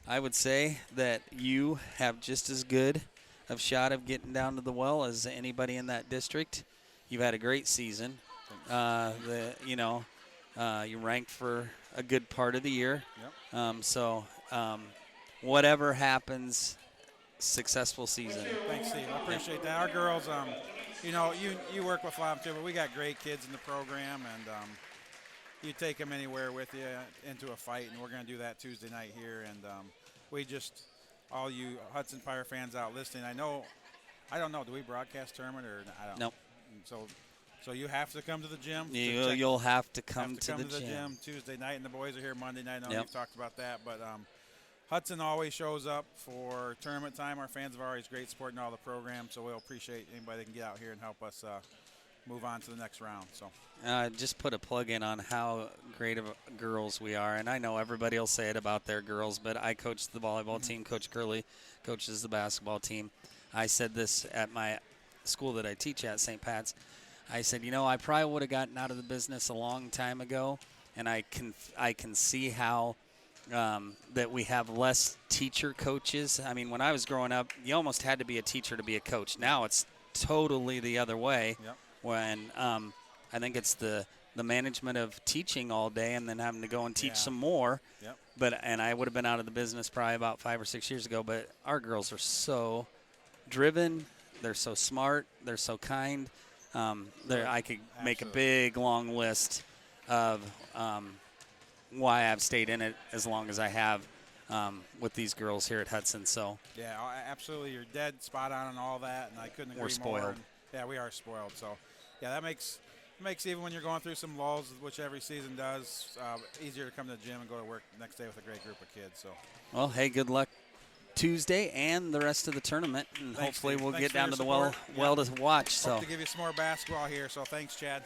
I would say that you have just as good of shot of getting down to the well as anybody in that district. You've had a great season. You ranked for a good part of the year. Yep. Whatever happens, successful season. Thanks, Steve. I appreciate that. Our girls, you work with a lot too, but we got great kids in the program, and you take them anywhere with you into a fight, and we're going to do that Tuesday night here. And we just, all you Hudson Fire fans out listening, I don't know, do we broadcast tournament or I don't know? Nope. So you have to come to the gym. You'll have to come to the gym Tuesday night, and the boys are here Monday night. I know Yep. we've talked about that, but Hudson always shows up for tournament time. Our fans have always great support in all the programs, so we'll appreciate anybody that can get out here and help us move on to the next round. So just put a plug in on how great of girls we are, and I know everybody will say it about their girls, but I coach the volleyball team. Coach Curley coaches the basketball team. I said this at my school that I teach at, St. Pat's. I said, I probably would have gotten out of the business a long time ago, and I can see how that we have less teacher coaches. I mean, when I was growing up, you almost had to be a teacher to be a coach. Now it's totally the other way. Yep. When I think it's the management of teaching all day and then having to go and teach some more. Yep. And I would have been out of the business probably about 5 or 6 years ago. But our girls are so driven. They're so smart. They're so kind. I could make a big, long list of why I've stayed in it as long as I have with these girls here at Hudson. So yeah, absolutely. You're dead spot on all that, and I couldn't agree more. We're spoiled. Yeah, we are spoiled. So, yeah, that makes even when you're going through some lulls, which every season does, easier to come to the gym and go to work the next day with a great group of kids. So, well, hey, good luck Tuesday and the rest of the tournament, and thanks, hopefully Steve. we'll Thanks get for down your to the well support. to watch. So hope to give you some more basketball here. So, thanks, Chad.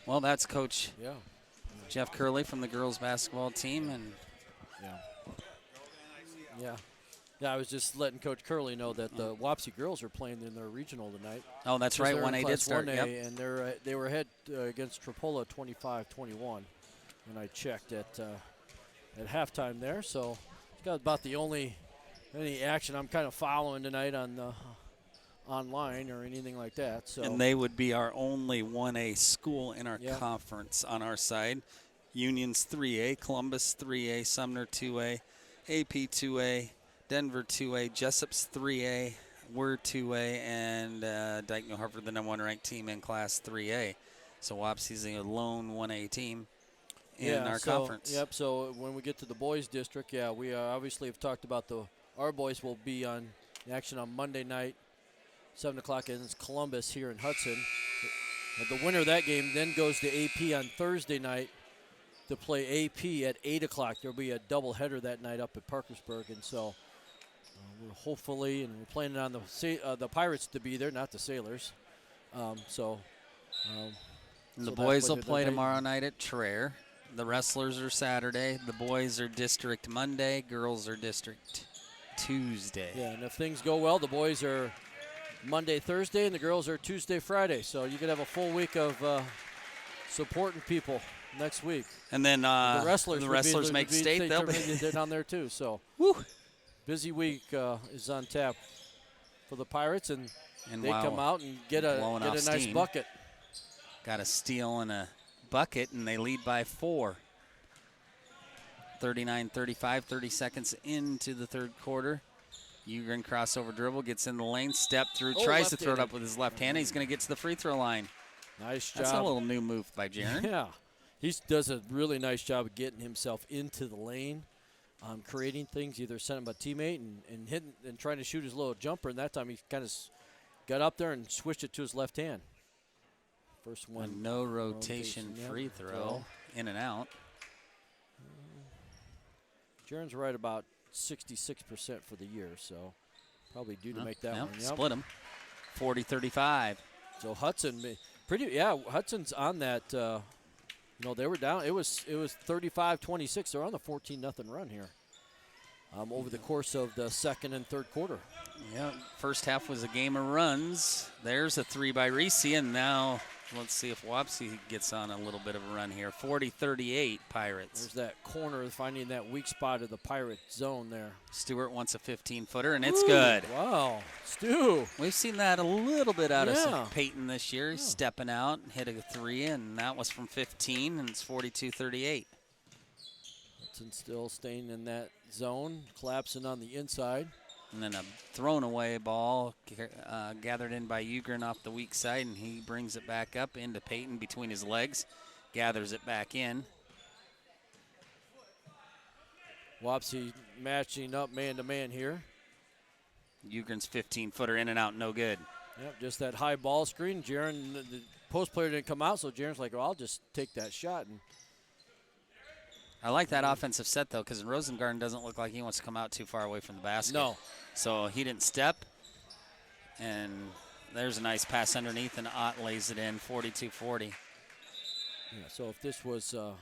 Well, that's Coach Jeff Curley from the girls basketball team, and I was just letting Coach Curley know that the Wapsie girls are playing in their regional tonight. oh, that's right, 1A did start. 1A, Yep. and they were ahead against Trappola 25-21 when I checked at halftime there. So it's got about the only any action I'm kind of following tonight on online or anything like that. So And they would be our only 1A school in our conference on our side. Union's 3A, Columbus 3A, Sumner 2A, AP 2A, Denver 2A, Jessup's 3A, we're 2A, and Dyke New Hartford, the #1 ranked team in Class 3A. So Wapsie's the lone 1A team in our conference. Yep, so when we get to the boys district, we obviously have talked about our boys will be on action on Monday night, 7 o'clock against Columbus here in Hudson. The winner of that game then goes to AP on Thursday night to play AP at 8 o'clock. There will be a doubleheader that night up at Parkersburg, and so we're hopefully, and we're planning on the Pirates to be there, not the Sailors. The boys will play tomorrow night at Traer. The wrestlers are Saturday. The boys are district Monday. Girls are district Tuesday. Yeah, and if things go well, the boys are Monday, Thursday, and the girls are Tuesday, Friday. So you could have a full week of supporting people next week. And then the wrestlers make state. They'll be down there too. So busy week is on tap for the Pirates, and they come out and get a nice bucket. Got a steal and a bucket, and they lead by 4. 39-35, 30 seconds into the third quarter. Ugrin crossover dribble, gets in the lane, step through, tries to throw it up with his left hand. He's going to get to the free throw line. Nice job. That's a little new move by Jaron. Yeah. He does a really nice job of getting himself into the lane. creating things, either sent him a teammate and hitting and trying to shoot his little jumper. And that time he kind of got up there and switched it to his left hand. First one. A no rotation free throw, in and out. Jaron's right about 66% for the year, so probably due to make that one. Yep. Split them. 40-35. So Hudson, Hudson's on that. They were down. It was 35-26. They're on the 14-0 run here. Over the course of the second and third quarter. Yeah, first half was a game of runs. There's a 3 by Reese, and now let's see if Wapsie gets on a little bit of a run here. 40-38 Pirates. There's that corner, finding that weak spot of the Pirate zone there. Stewart wants a 15-footer, and it's good. Wow, Stu. We've seen that a little bit out of Peyton this year. He's stepping out and hit a 3, and that was from 15, and it's 42-38. Hudson still staying in that zone, collapsing on the inside. And then a thrown away ball gathered in by Ugrin off the weak side, and he brings it back up into Peyton between his legs, gathers it back in. Wapsie matching up man-to-man here. Ugrin's 15-footer in and out, no good. Yep, just that high ball screen. Jaron, the post player didn't come out, so Jaron's like, well, I'll just take that shot. And I like that offensive set, though, because Rosengarten doesn't look like he wants to come out too far away from the basket. No. So he didn't step, and there's a nice pass underneath, and Ott lays it in, 42-40. Yeah, so if this was the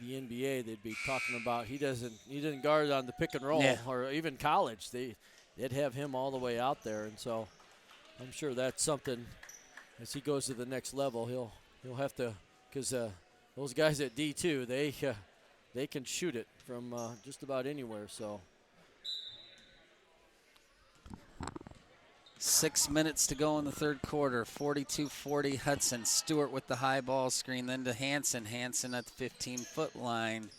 NBA, they'd be talking about he didn't guard on the pick and roll, or even college. They'd have him all the way out there, and so I'm sure that's something as he goes to the next level. He'll have to, because those guys at D2, they can shoot it from just about anywhere. So 6 minutes to go in the third quarter. 42-40 Hudson. Stewart with the high ball screen, then to Hansen. Hansen at the 15-foot line,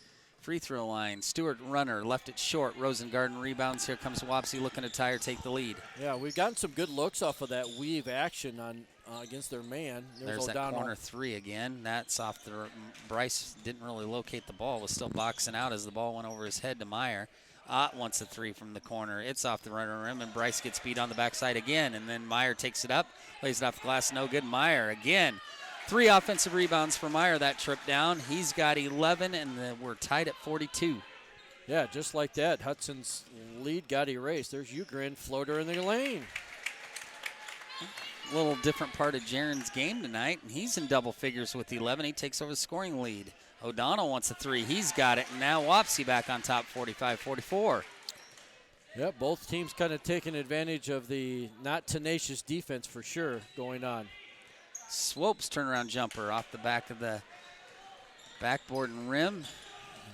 free throw line. Stewart runner, left it short. Rosengarten rebounds. Here comes Wapsie looking to tie or take the lead. Yeah, we've gotten some good looks off of that weave action on against their man. There's that corner 3 again. That's off the Bryce didn't really locate the ball. Was still boxing out as the ball went over his head to Meyer. Ott wants a 3 from the corner. It's off the runner rim, and Bryce gets beat on the backside again. And then Meyer takes it up, lays it off the glass. No good. Meyer again. 3 offensive rebounds for Meyer that trip down. He's got 11, and we're tied at 42. Yeah, just like that. Hudson's lead got erased. There's Ugrin, floater in the lane. A little different part of Jaron's game tonight, and he's in double figures with 11. He takes over the scoring lead. O'Donnell wants a 3. He's got it, and now Wapsie back on top, 45-44. Yeah, both teams kind of taking advantage of the not tenacious defense for sure going on. Swope's turnaround jumper off the back of the backboard and rim.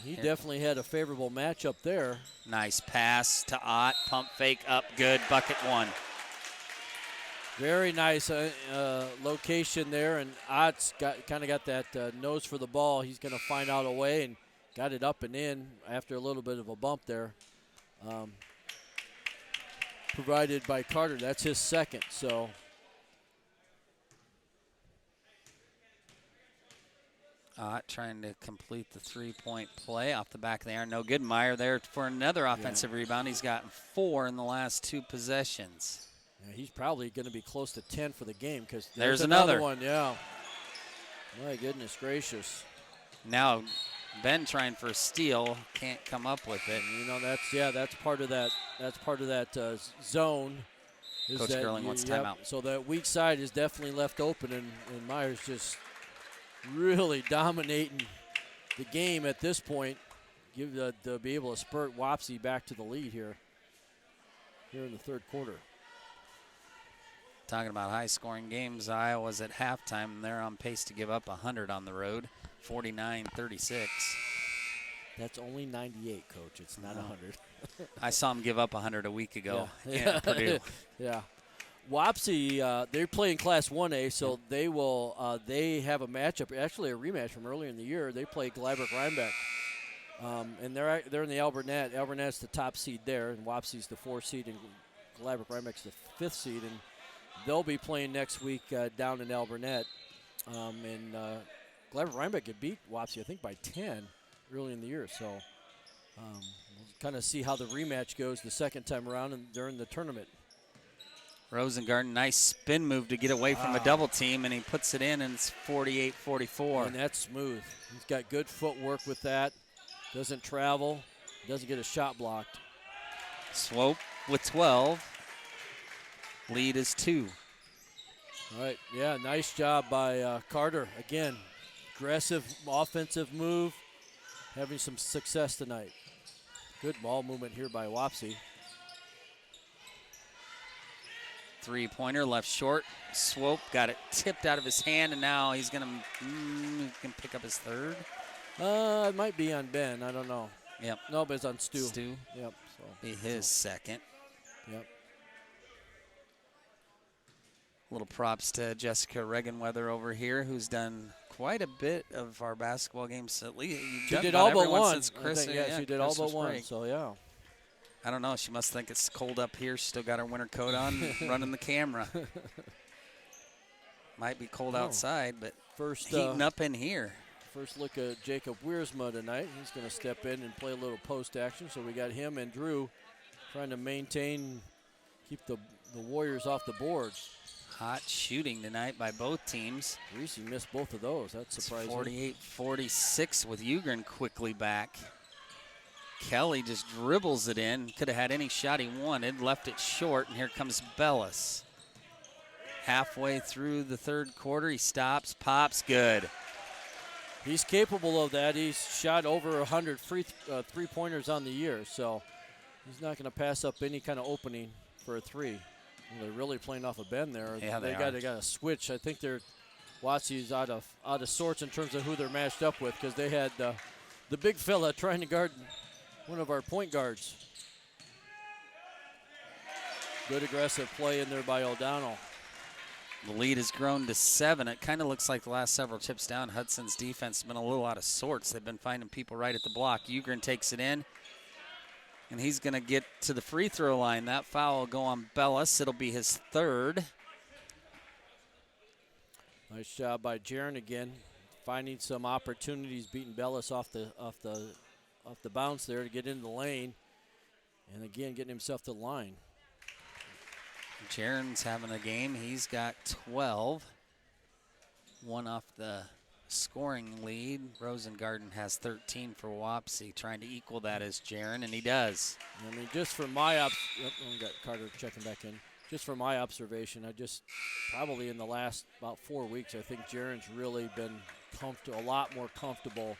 He definitely had a favorable matchup there. Nice pass to Ott, pump fake up, good, bucket 1. Very nice location there, and Ott's kind of got that nose for the ball. He's going to find out a way and got it up and in after a little bit of a bump there. Provided by Carter. That's his second, so. Ott trying to complete the 3-point play off the back of the iron. No good. Meyer there for another offensive rebound. He's gotten 4 in the last 2 possessions. Yeah, he's probably going to be close to 10 for the game because there's another one. Yeah. My goodness gracious. Now Ben trying for a steal, can't come up with it. You know, that's part of that. That's part of that zone. Coach Gerling wants timeout. So that weak side is definitely left open, and Meyer's just really dominating the game at this point. To be able to spurt Wapsie back to the lead here in the third quarter. Talking about high-scoring games, Iowa's at halftime, and they're on pace to give up 100 on the road, 49-36. That's only 98, Coach. It's not 100. I saw them give up 100 a week ago in Purdue. Yeah. Wapsie, they're playing Class 1A, so they will. They have a matchup, actually a rematch from earlier in the year. They play Gleiberg-Rhinebeck, and they're in the Albert-Net. Albert-Net's the top seed there, and Wapsie's the 4th seed, and Gleiberg-Rhinebeck's the 5th seed, and they'll be playing next week down in Albert-Net. And Gleiberg-Rhinebeck had beat Wapsie, I think, by 10 early in the year. So We'll kind of see how the rematch goes the second time around and during the tournament. Rosengarten, nice spin move to get away from a double team, and he puts it in, and it's 48-44. And that's smooth. He's got good footwork with that. Doesn't travel. Doesn't get a shot blocked. Swope with 12. Lead is 2. All right, yeah, nice job by Carter. Again, aggressive offensive move, having some success tonight. Good ball movement here by Wapsie. Three-pointer left short. Swope got it tipped out of his hand, and now he's going to pick up his third. It might be on Ben. I don't know. Yep. No, but it's on Stu. Yep. So be his second. Yep. Little props to Jessica Regenweather over here, who's done quite a bit of our basketball games. At least she did all but one. Since Chris, she did all but one. So yeah. I don't know. She must think it's cold up here. She's still got her winter coat on, running the camera. Might be cold outside, but first heating up in here. First look at Jacob Wiersma tonight. He's going to step in and play a little post action. So we got him and Drew trying to maintain, keep the Warriors off the boards. Hot shooting tonight by both teams. Reese missed both of those. That's surprising. 48-46 with Ugrin quickly back. Kelly just dribbles it in. Could have had any shot he wanted. Left it short, and here comes Bellis. Halfway through the third quarter, he stops, pops, good. He's capable of that. He's shot over 100 three-pointers on the year, so he's not going to pass up any kind of opening for a three. Well, they're really playing off a bend there. Yeah, they got to switch. I think Watsie's out of sorts in terms of who they're matched up with because they had the big fella trying to guard one of our point guards. Good aggressive play in there by O'Donnell. The lead has grown to 7. It kind of looks like the last several chips down, Hudson's defense has been a little out of sorts. They've been finding people right at the block. Ugrin takes it in, and he's going to get to the free throw line. That foul will go on Bellis. It'll be his third. Nice job by Jaron again, finding some opportunities, beating Bellis off the bounce there to get into the lane, and again getting himself to the line. Jaron's having a game. He's got 12. One off the scoring lead. Rosengarten has 13 for Wapsie. Trying to equal that as Jaron, and he does. I mean, just from my we got Carter checking back in. Just from my observation, probably in the last about 4 weeks, I think Jaron's really been a lot more comfortable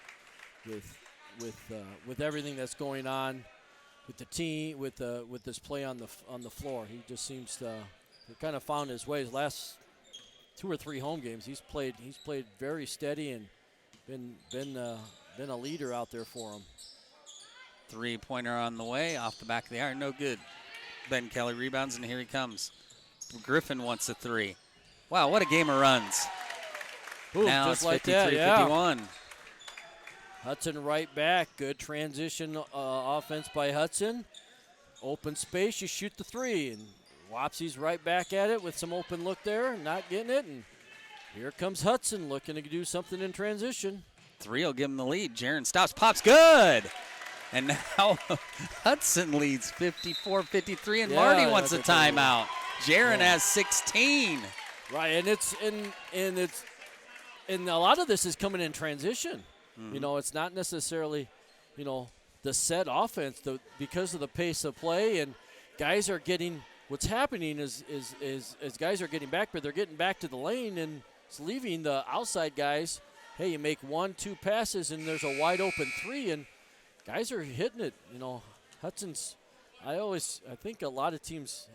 with everything that's going on. With the team, with this play on the floor, he just seems to kind of found his ways. Last 2 or 3 home games, he's played very steady and been a leader out there for him. Three-pointer on the way, off the back of the iron, no good. Ben Kelly rebounds, and here he comes. Griffin wants a three. Wow, what a game of runs! Ooh, now just it's like 53-51. Hudson right back. Good transition offense by Hudson. Open space, you shoot the three. And Wapsie's right back at it with some open look there, not getting it. And here comes Hudson looking to do something in transition. Three will give him the lead. Jaron stops, pops, good. And now Hudson leads 54-53, and Marty wants a timeout. Jaron has 16. Right, and a lot of this is coming in transition. Mm-hmm. You know, it's not necessarily, the set offense because of the pace of play, and guys are getting. What's happening is guys are getting back, but they're getting back to the lane, and it's leaving the outside guys. Hey, you make 1-2 passes, and there's a wide open three, and guys are hitting it. Hudson's. I think a lot of teams.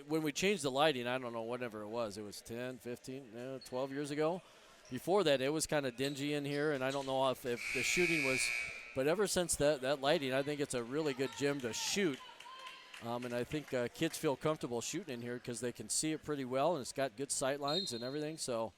When we changed the lighting, I don't know, whatever it was 10, 15, 12 years ago. Before that, it was kind of dingy in here, and I don't know if the shooting was. But ever since that lighting, I think it's a really good gym to shoot. And I think kids feel comfortable shooting in here because they can see it pretty well, and it's got good sight lines and everything. So,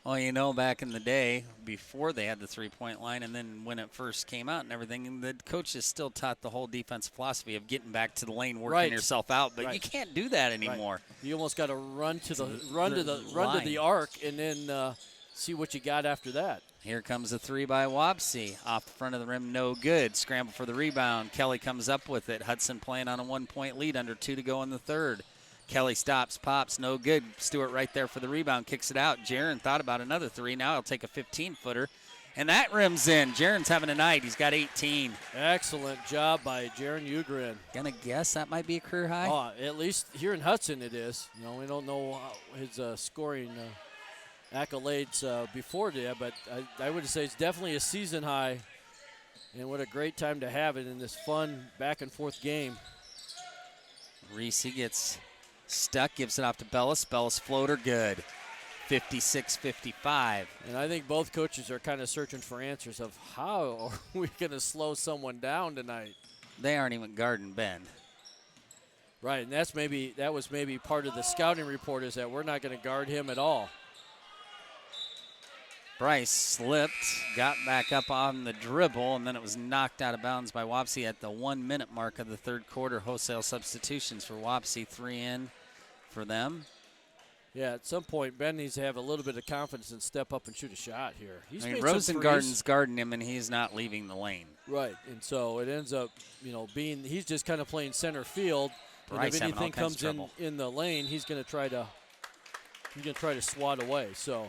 well, back in the day, before they had the three-point line, and then when it first came out and everything, the coaches still taught the whole defensive philosophy of getting back to the lane, working yourself out. But you can't do that anymore. Right. You almost got to run to the arc, and then see what you got after that. Here comes a three by Wapsie. Off the front of the rim, no good. Scramble for the rebound. Kelly comes up with it. Hudson playing on a 1-point lead, under 2 to go in the third. Kelly stops, pops, no good. Stewart right there for the rebound, kicks it out. Jaron thought about another three. Now he'll take a 15-footer. And that rims in. Jaron's having a night. He's got 18. Excellent job by Jaron Ugrin. Gonna guess that might be a career high. Oh, at least here in Hudson it is. We don't know his scoring accolades before that, but I would say it's definitely a season high. And what a great time to have it in this fun back-and-forth game. Reese gets stuck, gives it off to Bellis. Bellis floater, good. 56-55. And I think both coaches are kind of searching for answers of how are we going to slow someone down tonight. They aren't even guarding Ben. Right, and that was maybe part of the scouting report, is that we're not going to guard him at all. Bryce slipped, got back up on the dribble, and then it was knocked out of bounds by Wapsie at the 1-minute mark of the third quarter. Wholesale substitutions for Wapsie, 3 in for them. Yeah, at some point, Ben needs to have a little bit of confidence and step up and shoot a shot here. I mean, Rosengarten's guarding him, and he's not leaving the lane. Right, and so it ends up, being he's just kind of playing center field. Bryce, and if anything comes trouble in the lane, he's going to try to swat away. So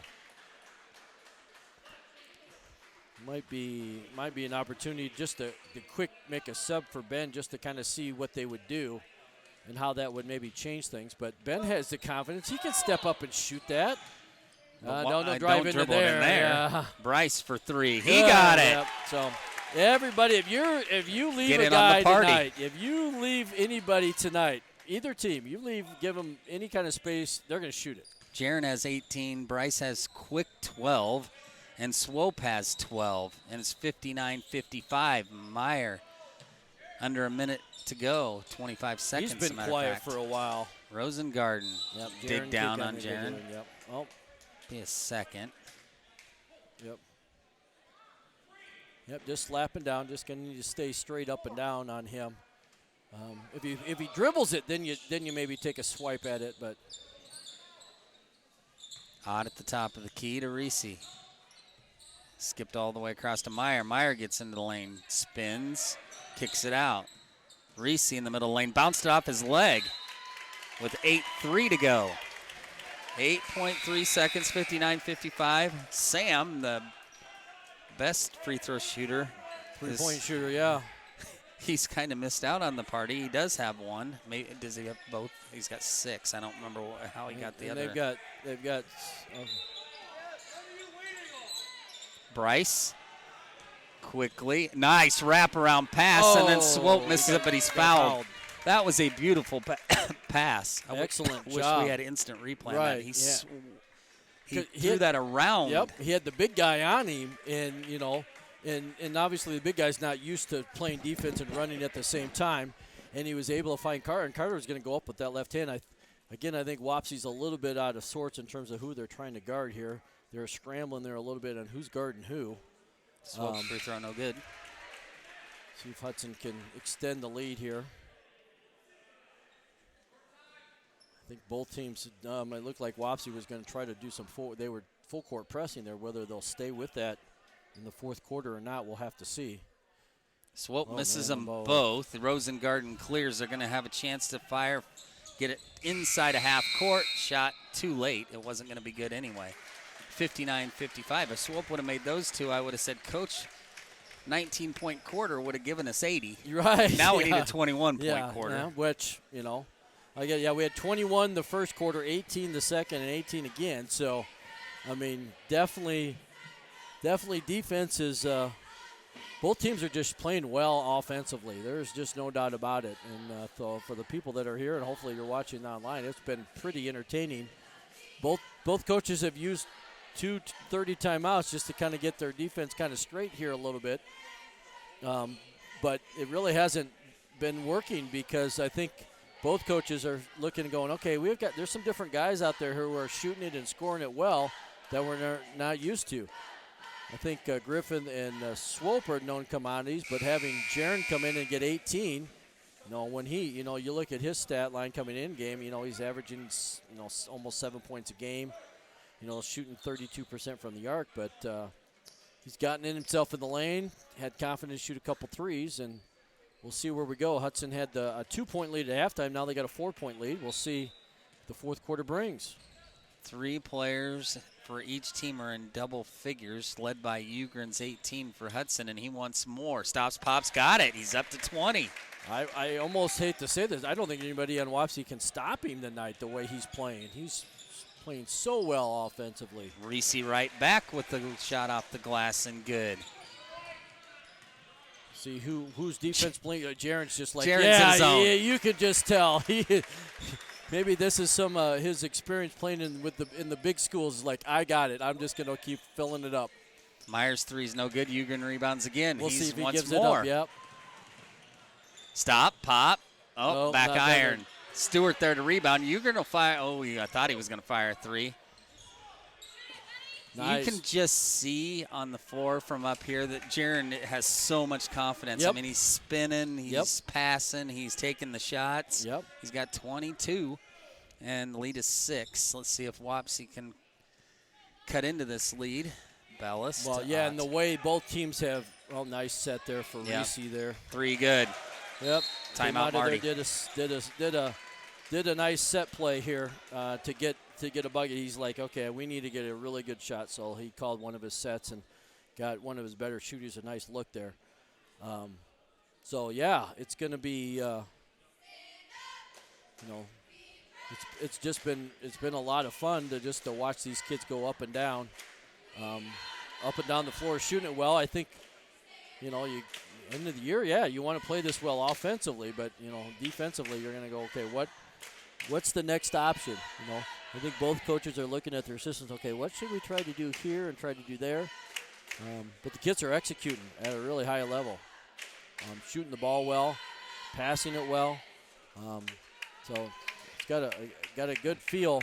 might be an opportunity just to quick make a sub for Ben, just to kind of see what they would do and how that would maybe change things. But Ben has the confidence. He can step up and shoot that. No drive into there. Yeah. Bryce for 3. He got it. Yep. So everybody, if you leave Get a in guy on the party. tonight, if you leave anybody tonight, either team, give them any kind of space, they're going to shoot it. Jaron has 18. Bryce has quick 12. And Swope has 12. And it's 59-55. Meyer under a minute to go, 25 seconds. He's been quiet for a while. Rosengarten dig down on Jaron. Yep. Oh. Be a second. Yep. Yep, just slapping down. Just going to need to stay straight up and down on him. If he dribbles it, then you maybe take a swipe at it. But Odd at the top of the key to Reese. Skipped all the way across to Meyer. Meyer gets into the lane, spins, kicks it out. Reese in the middle lane, bounced it off his leg with 8:3 to go. 8.3 seconds, 59-55. Sam, the best free throw shooter. Three-point shooter, yeah. He's kind of missed out on the party. He does have one. Maybe does he have both? He's got 6. I don't remember how he got the other. They've got. Bryce, quickly, nice wraparound pass, and then Swope misses it, but he's fouled. That was a beautiful pass. Excellent job. Wish we had instant replay. Right, He threw that around. Yep, he had the big guy on him, and and obviously the big guy's not used to playing defense and running at the same time, and he was able to find Carter, and Carter was going to go up with that left hand. I think Wapsie's a little bit out of sorts in terms of who they're trying to guard here. They're scrambling there a little bit on who's guarding who. Swope free throw, no good. See if Hudson can extend the lead here. I think both teams, it looked like Wapsie was going to try to do they were full court pressing there. Whether they'll stay with that in the fourth quarter or not, we'll have to see. Swope misses them both. Rosengarten clears. They're going to have a chance to fire, get it inside a half court. Shot too late. It wasn't going to be good anyway. 59-55. If Swope would have made those two, I would have said, Coach, 19-point quarter would have given us 80. Right. Now we need a 21-point quarter. Yeah, which, we had 21 the first quarter, 18 the second, and 18 again. So, definitely defense is both teams are just playing well offensively. There's just no doubt about it. And so for the people that are here, and hopefully you're watching online, it's been pretty entertaining. Both coaches have used 2 30 timeouts just to kind of get their defense kind of straight here a little bit. But it really hasn't been working, because I think both coaches are looking and going, okay, there's some different guys out there who are shooting it and scoring it well that we're not used to. I think Griffin and Swope are known commodities, but having Jaron come in and get 18, when he, you look at his stat line coming in game, he's averaging, almost 7 points a game. shooting 32% from the arc, but he's gotten in himself in the lane, had confidence to shoot a couple threes, and we'll see where we go. Hudson had a 2-point lead at halftime. Now they got a 4-point lead. We'll see what the fourth quarter brings. 3 players for each team are in double figures, led by Ugrin's 18 for Hudson, and he wants more. Stops, pops, got it. He's up to 20. I almost hate to say this. I don't think anybody on Wapsie can stop him tonight the way he's playing. He's playing so well offensively. Reese right back with the shot off the glass and good. See whose defense playing. Jaren's just like, Jaren's in his zone. Yeah, you could just tell. Maybe this is some his experience playing in the big schools. Like, I got it. I'm just gonna keep filling it up. Myers' three's no good. Ugrin rebounds again. We'll see if he wants gives more. it up. Yep. Stop, pop. Oh, back not iron. better. Stewart there to rebound. Ugrin will fire. Oh, I thought he was going to fire a 3. Nice. You can just see on the floor from up here that Jaren has so much confidence. Yep. I mean, he's spinning, he's passing, he's taking the shots. Yep. He's got 22, and the lead is 6. Let's see if Wapsie can cut into this lead. Bellis. Well, yeah, and the way both teams have, nice set there for Reese there. 3 good. Yep. Timeout, Marty. Did a nice set play here to get a bucket. He's like, okay, we need to get a really good shot. So he called one of his sets and got one of his better shooters a nice look there. So yeah, it's going to be, it's been a lot of fun to watch these kids go up and down the floor, shooting it well. I think, end of the year, you want to play this well offensively, but defensively, you're going to go, okay, what's the next option? I think both coaches are looking at their systems. Okay, what should we try to do here and try to do there? But the kids are executing at a really high level, shooting the ball well, passing it well. So it's got a good feel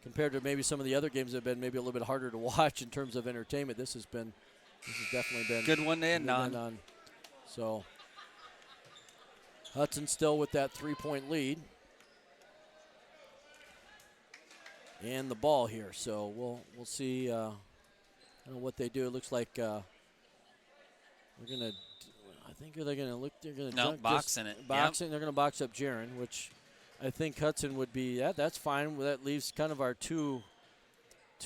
compared to maybe some of the other games that have been maybe a little bit harder to watch in terms of entertainment. This has definitely been good one to end on. So Hudson still with that 3-point lead. And the ball here, so we'll see what they do. It looks like they're gonna. I think they're gonna look. They're gonna boxing it. Boxing. Yep. They're gonna box up Jaren, which I think Hudson would be. Yeah, that's fine. That leaves kind of our two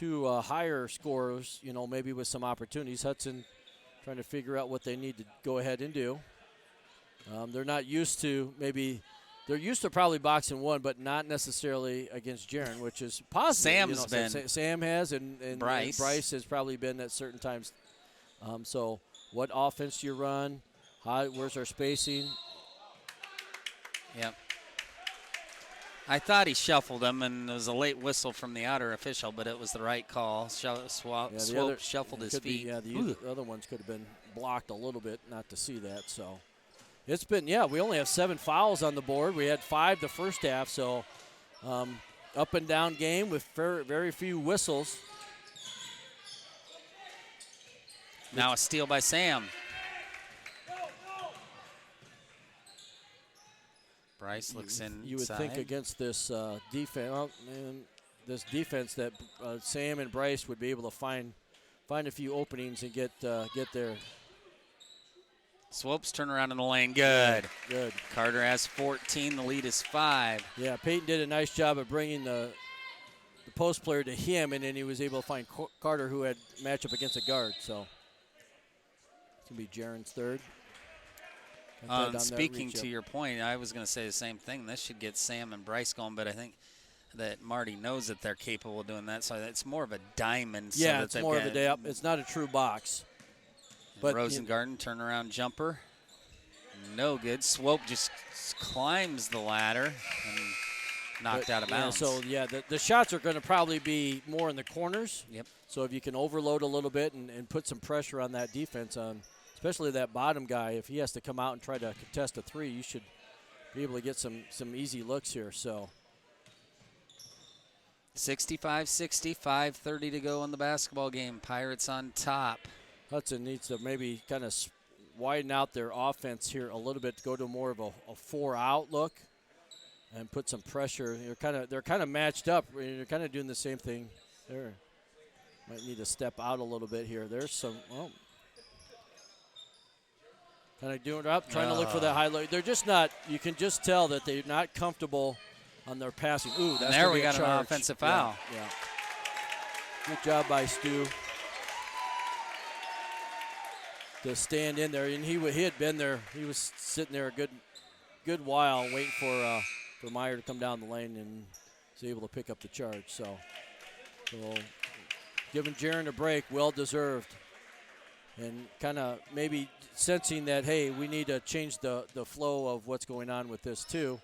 higher scorers. Maybe with some opportunities. Hudson trying to figure out what they need to go ahead and do. They're not used to maybe. They're used to probably boxing one, but not necessarily against Jaren, which is positive. Sam's been. Sam has, and Bryce. And Bryce has probably been at certain times. So what offense do you run? Where's our spacing? Yep. I thought he shuffled him, and it was a late whistle from the outer official, but it was the right call. Swope shuffled his feet. The other ones could have been blocked a little bit, not to see that, so. It's been, we only have 7 fouls on the board. We had 5 the first half, so up and down game with very few whistles. Now a steal by Sam. Bryce looks inside. You would think against this defense, that Sam and Bryce would be able to find a few openings and get there. Swope's turnaround in the lane. Good. Good. Carter has 14. The lead is 5. Yeah, Peyton did a nice job of bringing the post player to him, and then he was able to find Carter, who had matchup against a guard. So it's going to be Jaren's third. Speaking to your point, I was going to say the same thing. This should get Sam and Bryce going, but I think that Marty knows that they're capable of doing that, so it's more of a diamond. Yeah, so it's more of a day up. It's not a true box. But Rosengarten turnaround jumper, no good. Swope just climbs the ladder and knocked out of bounds. The shots are going to probably be more in the corners. Yep. So if you can overload a little bit and put some pressure on that defense, especially that bottom guy, if he has to come out and try to contest a 3, you should be able to get some easy looks here. So 65-60, 5:30 to go in the basketball game. Pirates on top. Hudson needs to maybe kind of widen out their offense here a little bit, to go to more of a 4-out look and put some pressure. They're kind of matched up. They're kind of doing the same thing There. Might need to step out a little bit here. There's some, kind of doing it up, trying to look for that high low. They're just not, you can just tell that they're not comfortable on their passing. Ooh, that's there we a got charge. an offensive foul. Yeah. Good job by Stu to stand in there, and he had been there. He was sitting there a good while waiting for Meyer to come down the lane, and was able to pick up the charge. So giving Jaron a break, well deserved, and kind of maybe sensing that, hey, we need to change the flow of what's going on with this too.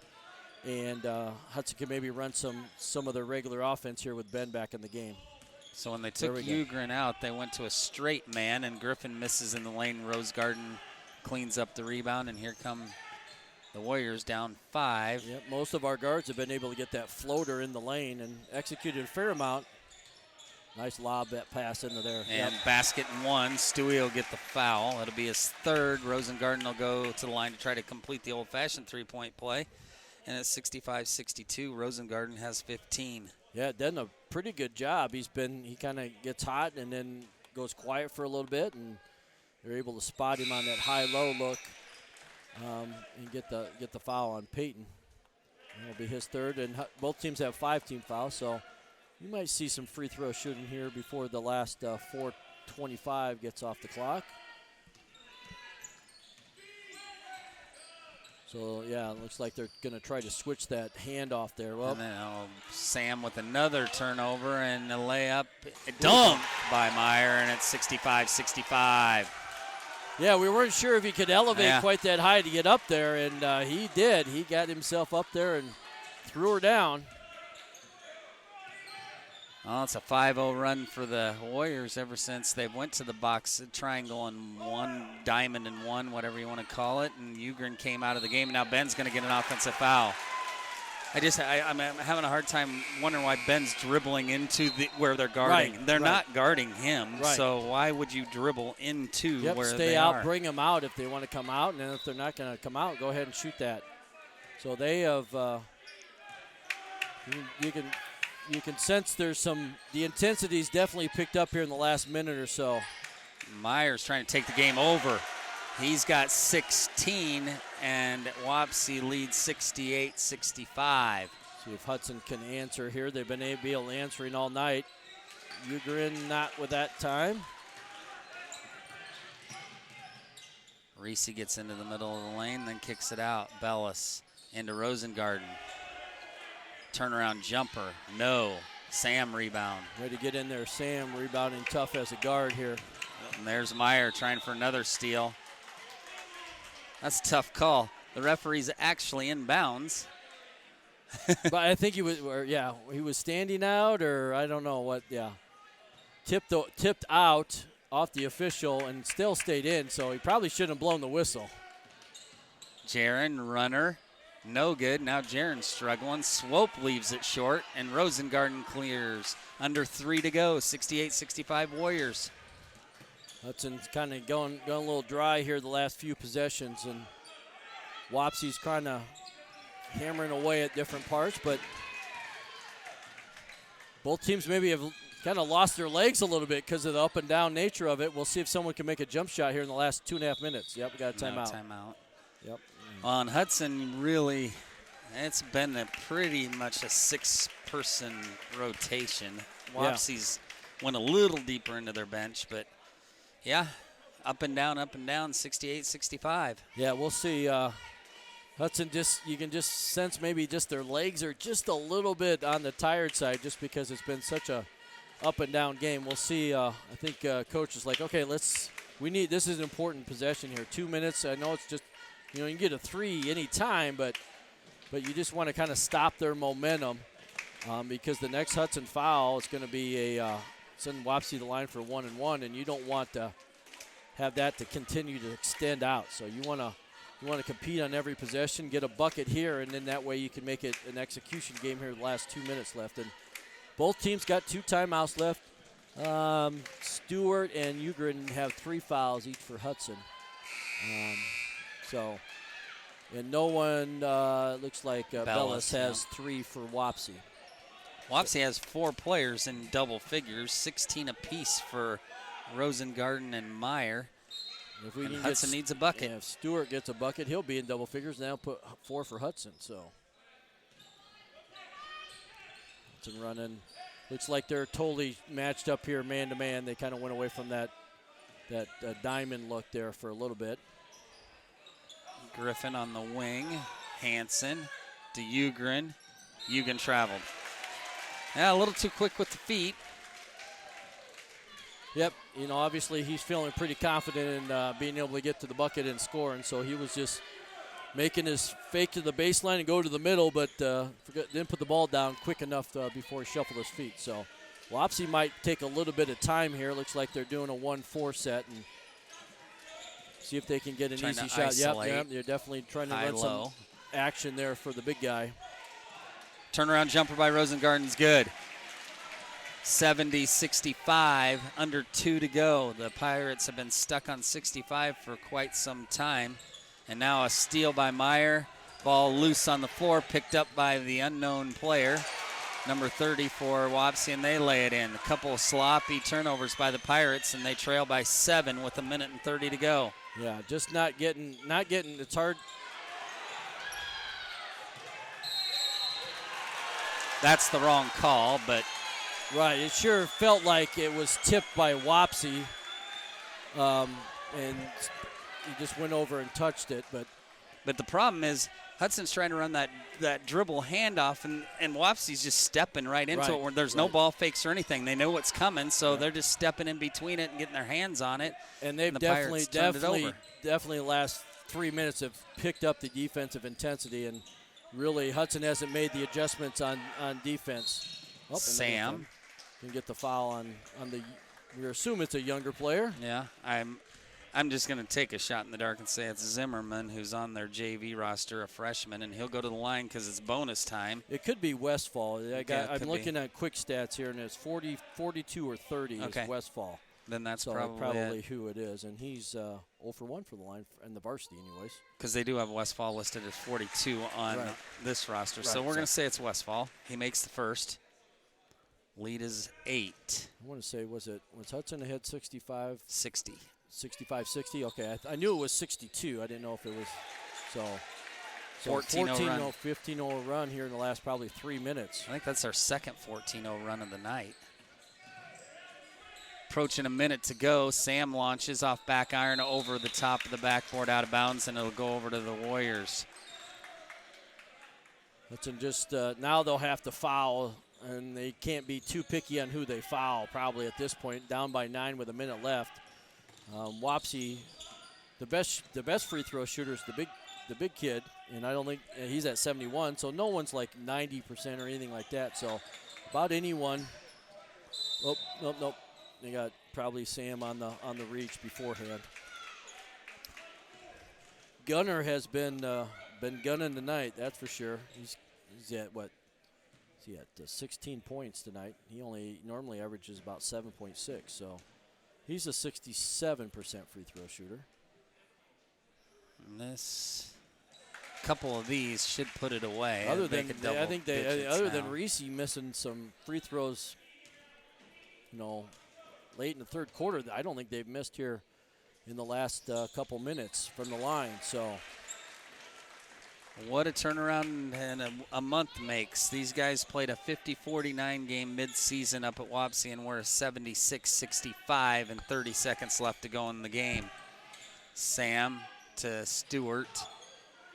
And Hudson can maybe run some of their regular offense here with Ben back in the game. So when they took Ugrin out, they went to a straight man, and Griffin misses in the lane. Rose Garden cleans up the rebound, and here come the Warriors down 5. Yep, most of our guards have been able to get that floater in the lane and executed a fair amount. Nice lob, that pass into there. And basket and 1. Stewie will get the foul. It'll be his 3rd. Rosengarten will go to the line to try to complete the old-fashioned three-point play. And at 65-62, Rosengarten has 15. Yeah, done a pretty good job. He kind of gets hot and then goes quiet for a little bit, and they're able to spot him on that high-low look and get the foul on Peyton. That'll be his 3rd, and both teams have 5-team fouls, so you might see some free throw shooting here before the last 4:25 gets off the clock. So, yeah, it looks like they're going to try to switch that handoff there. Well, and then Sam with another turnover and a layup. A dunk by Meyer, and it's 65-65. Yeah, we weren't sure if he could elevate quite that high to get up there, and he did. He got himself up there and threw her down. Well, it's a 5-0 run for the Warriors ever since they went to the box triangle and 1, diamond and 1, whatever you want to call it. And Ugrin came out of the game. Now Ben's going to get an offensive foul. I'm having a hard time wondering why Ben's dribbling into where they're guarding. Right, they're not guarding him, right. So why would you dribble into where stay they out, are? bring them out if they want to come out, and then if they're not going to come out, go ahead and shoot that. So they have you can sense there's the intensity's definitely picked up here in the last minute or so. Meyer's trying to take the game over. He's got 16, and Wapsie leads 68-65. See if Hudson can answer here. They've been able to answering all night. Ugrin not with that time. Reese gets into the middle of the lane, then kicks it out. Bellis into Rosengarten. Turnaround jumper, no. Sam rebound. Ready to get in there. Sam rebounding tough as a guard here. And there's Meyer trying for another steal. That's a tough call. The referee's actually in bounds. But I think he was standing out, or I don't know what, tipped out off the official and still stayed in, so he probably shouldn't have blown the whistle. Jaron, runner. No good. Now Jaron's struggling. Swope leaves it short, and Rosengarten clears. Under 3 to go. 68-65 Warriors. Hudson's kind of going a little dry here the last few possessions, and Wapsie's kind of hammering away at different parts, but both teams maybe have kind of lost their legs a little bit because of the up and down nature of it. We'll see if someone can make a jump shot here in the last 2.5 minutes. Yep, we got a timeout. No timeout. Yep. On Hudson, really, it's been pretty much a 6-person rotation. Wapsie's went a little deeper into their bench, but up and down, 68-65. Yeah, we'll see. Hudson, you can just sense maybe just their legs are just a little bit on the tired side just because it's been such a up and down game. We'll see. I think coach is like, okay, this is an important possession here. 2 minutes. I know it's just, you can get a 3 any time, but you just want to kind of stop their momentum because the next Hudson foul is going to be send Wapsie the line for 1-and-1, and you don't want to have that to continue to extend out. So you want to compete on every possession, get a bucket here, and then that way you can make it an execution game here. The last 2 minutes left, and both teams got 2 timeouts left. Stewart and Ugrin have 3 fouls each for Hudson. And no one looks like Bellis has 3 for Wapsie. Wapsie has 4 players in double figures, 16 apiece for Rosengarten and Meyer. If we And can Hudson needs a bucket. Yeah, if Stewart gets a bucket, he'll be in double figures. Now put 4 for Hudson. So Hudson running. Looks like they're totally matched up here, man to man. They kind of went away from that diamond look there for a little bit. Griffin on the wing. Hansen to Ugrin. Ugrin traveled. Yeah, a little too quick with the feet. Yep, obviously he's feeling pretty confident in being able to get to the bucket and score, and so he was just making his fake to the baseline and go to the middle, but didn't put the ball down quick enough before he shuffled his feet. So Wapsie might take a little bit of time here. Looks like they're doing a 1-4 set and see if they can get an easy shot. Yep, they're definitely trying to run some action there for the big guy. Turnaround jumper by Rosengarten's good. 70-65, under 2 to go. The Pirates have been stuck on 65 for quite some time. And now a steal by Meyer. Ball loose on the floor, picked up by the unknown player, number 30 for Wapsie, and they lay it in. A couple of sloppy turnovers by the Pirates, and they trail by 7 with 1:30 to go. Yeah, just not getting. It's hard. That's the wrong call, but right. It sure felt like it was tipped by Wapsie, and he just went over and touched it. But the problem is Hudson's trying to run that dribble handoff, and Wapsie's just stepping right into it where there's no ball fakes or anything. They know what's coming, so they're just stepping in between it and getting their hands on it. And they've definitely the last 3 minutes have picked up the defensive intensity, and really Hudson hasn't made the adjustments on defense. Sam can get the foul on the. We assume it's a younger player. Yeah, I'm just going to take a shot in the dark and say it's Zimmerman, who's on their JV roster, a freshman, and he'll go to the line because it's bonus time. It could be Westfall. I'm looking at quick stats here, and it's 40, 42, or 30 is Westfall. Then that's so probably who it is, and he's 0 for 1 for the line in the varsity anyways. Because they do have Westfall listed as 42 on this roster. So we're going to say it's Westfall. He makes the first. Lead is 8. I want to say, was Hudson ahead 65? 60. 65-60? Okay, I knew it was 62. I didn't know if it was. So 15-0 run here in the last probably 3 minutes. I think that's our second 14-0 run of the night. Approaching a minute to go. Sam launches off back iron over the top of the backboard out of bounds, and it'll go over to the Warriors. Hudson just now they'll have to foul, and they can't be too picky on who they foul probably at this point. Down by 9 with a minute left. Wapsie, the best free throw shooter is the big kid, and I don't think he's at 71. So no one's like 90% or anything like that. So about anyone. Oh, nope. They got probably Sam on the reach beforehand. Gunner has been gunning tonight, that's for sure. He's at what? He at 16 points tonight. He only normally averages about 7.6. So. He's a 67% free throw shooter. And this couple of these should put it away. Other than Reese missing some free throws, late in the third quarter, I don't think they've missed here in the last couple minutes from the line. So, what a turnaround and a month makes. These guys played a 50-49 game mid-season up at Wapsie, and we're 76-65 and 30 seconds left to go in the game. Sam to Stewart.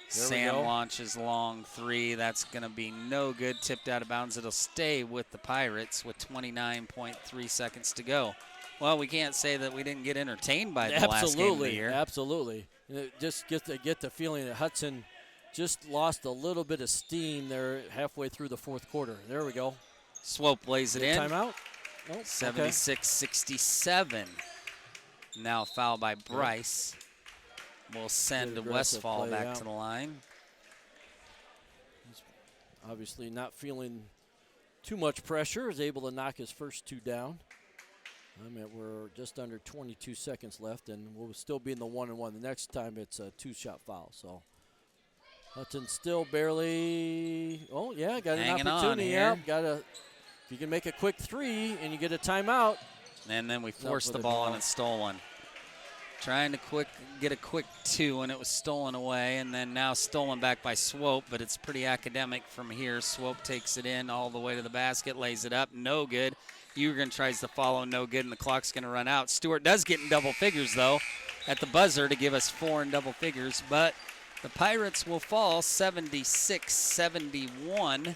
Sam launches long 3. That's going to be no good. Tipped out of bounds. It'll stay with the Pirates with 29.3 seconds to go. Well, we can't say that we didn't get entertained by the last game of the year. Absolutely. Just get the feeling that Hudson just lost a little bit of steam there halfway through the fourth quarter. There we go. Swope lays it in. Timeout? Nope. 76-67. Now foul by Bryce. Will send Westfall back to the line. He's obviously not feeling too much pressure. Is able to knock his first 2 down. We're just under 22 seconds left, and we'll still be in the 1-1. The next time it's a 2-shot foul. So Hudson still barely. Oh yeah, got an opportunity. Yeah, got you can make a quick 3 and you get a timeout. And then we Not forced with the a ball ball. and it's stolen. Trying to get a quick 2, and it was stolen away, and then now stolen back by Swope, but it's pretty academic from here. Swope takes it in all the way to the basket, lays it up, no good. Ugen tries to follow, no good, and the clock's going to run out. Stewart does get in double figures, though, at the buzzer to give us 4 in double figures, but the Pirates will fall 76-71.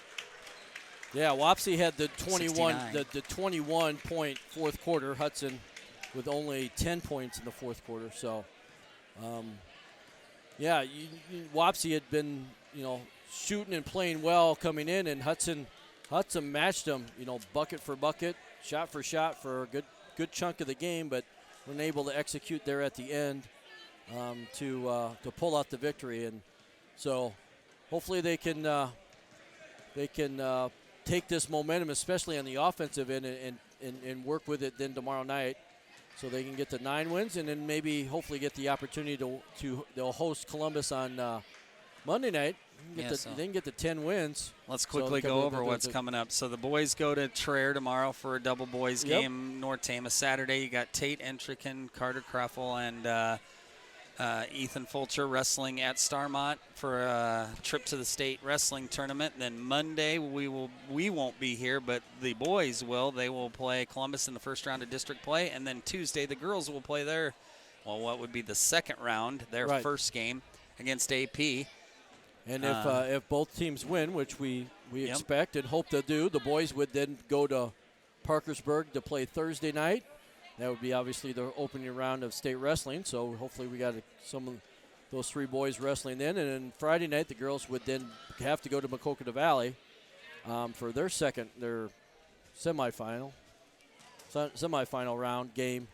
Yeah, Wapsie had the 69. 21-point fourth quarter. Hudson with only 10 points in the fourth quarter. So, Wapsie had been, shooting and playing well coming in, and Hudson matched them, bucket for bucket, shot for a good chunk of the game, but weren't able to execute there at the end to pull out the victory. And so, hopefully they can take this momentum, especially on the offensive end, and work with it then tomorrow night. So they can get to 9 wins, and then maybe hopefully get the opportunity they'll host Columbus on Monday night. They can get to 10 wins. Let's quickly go over what's coming up. So the boys go to Traer tomorrow for a double boys game. North Tama Saturday. You got Tate Entrican, Carter Cruffle, and Ethan Fulcher wrestling at Starmont for a trip to the state wrestling tournament. And then Monday we won't be here, but the boys will. They will play Columbus in the first round of district play, and then Tuesday the girls will play what would be the second round, their first game against AP. And if both teams win, which we expect and hope to do, the boys would then go to Parkersburg to play Thursday night. That would be obviously the opening round of state wrestling, so hopefully we got some of those 3 boys wrestling then. And then Friday night, the girls would then have to go to Maquoketa Valley for their semifinal round game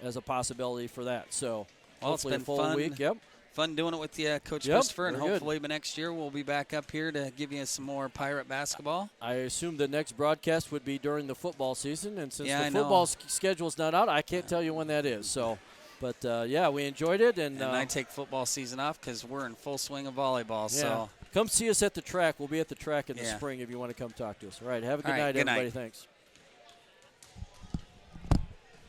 as a possibility for that. So hopefully it's been a full fun. week. Yep. Fun doing it with you, Coach Christopher, and very hopefully next year we'll be back up here to give you some more Pirate basketball. I assume the next broadcast would be during the football season, and since Yeah, the football schedule's not out, I can't tell you when that is. So, but we enjoyed it, and I take football season off because we're in full swing of volleyball. Yeah. So come see us at the track. We'll be at the track in the spring if you want to come talk to us. All right, have a good night, everybody. Night. Thanks.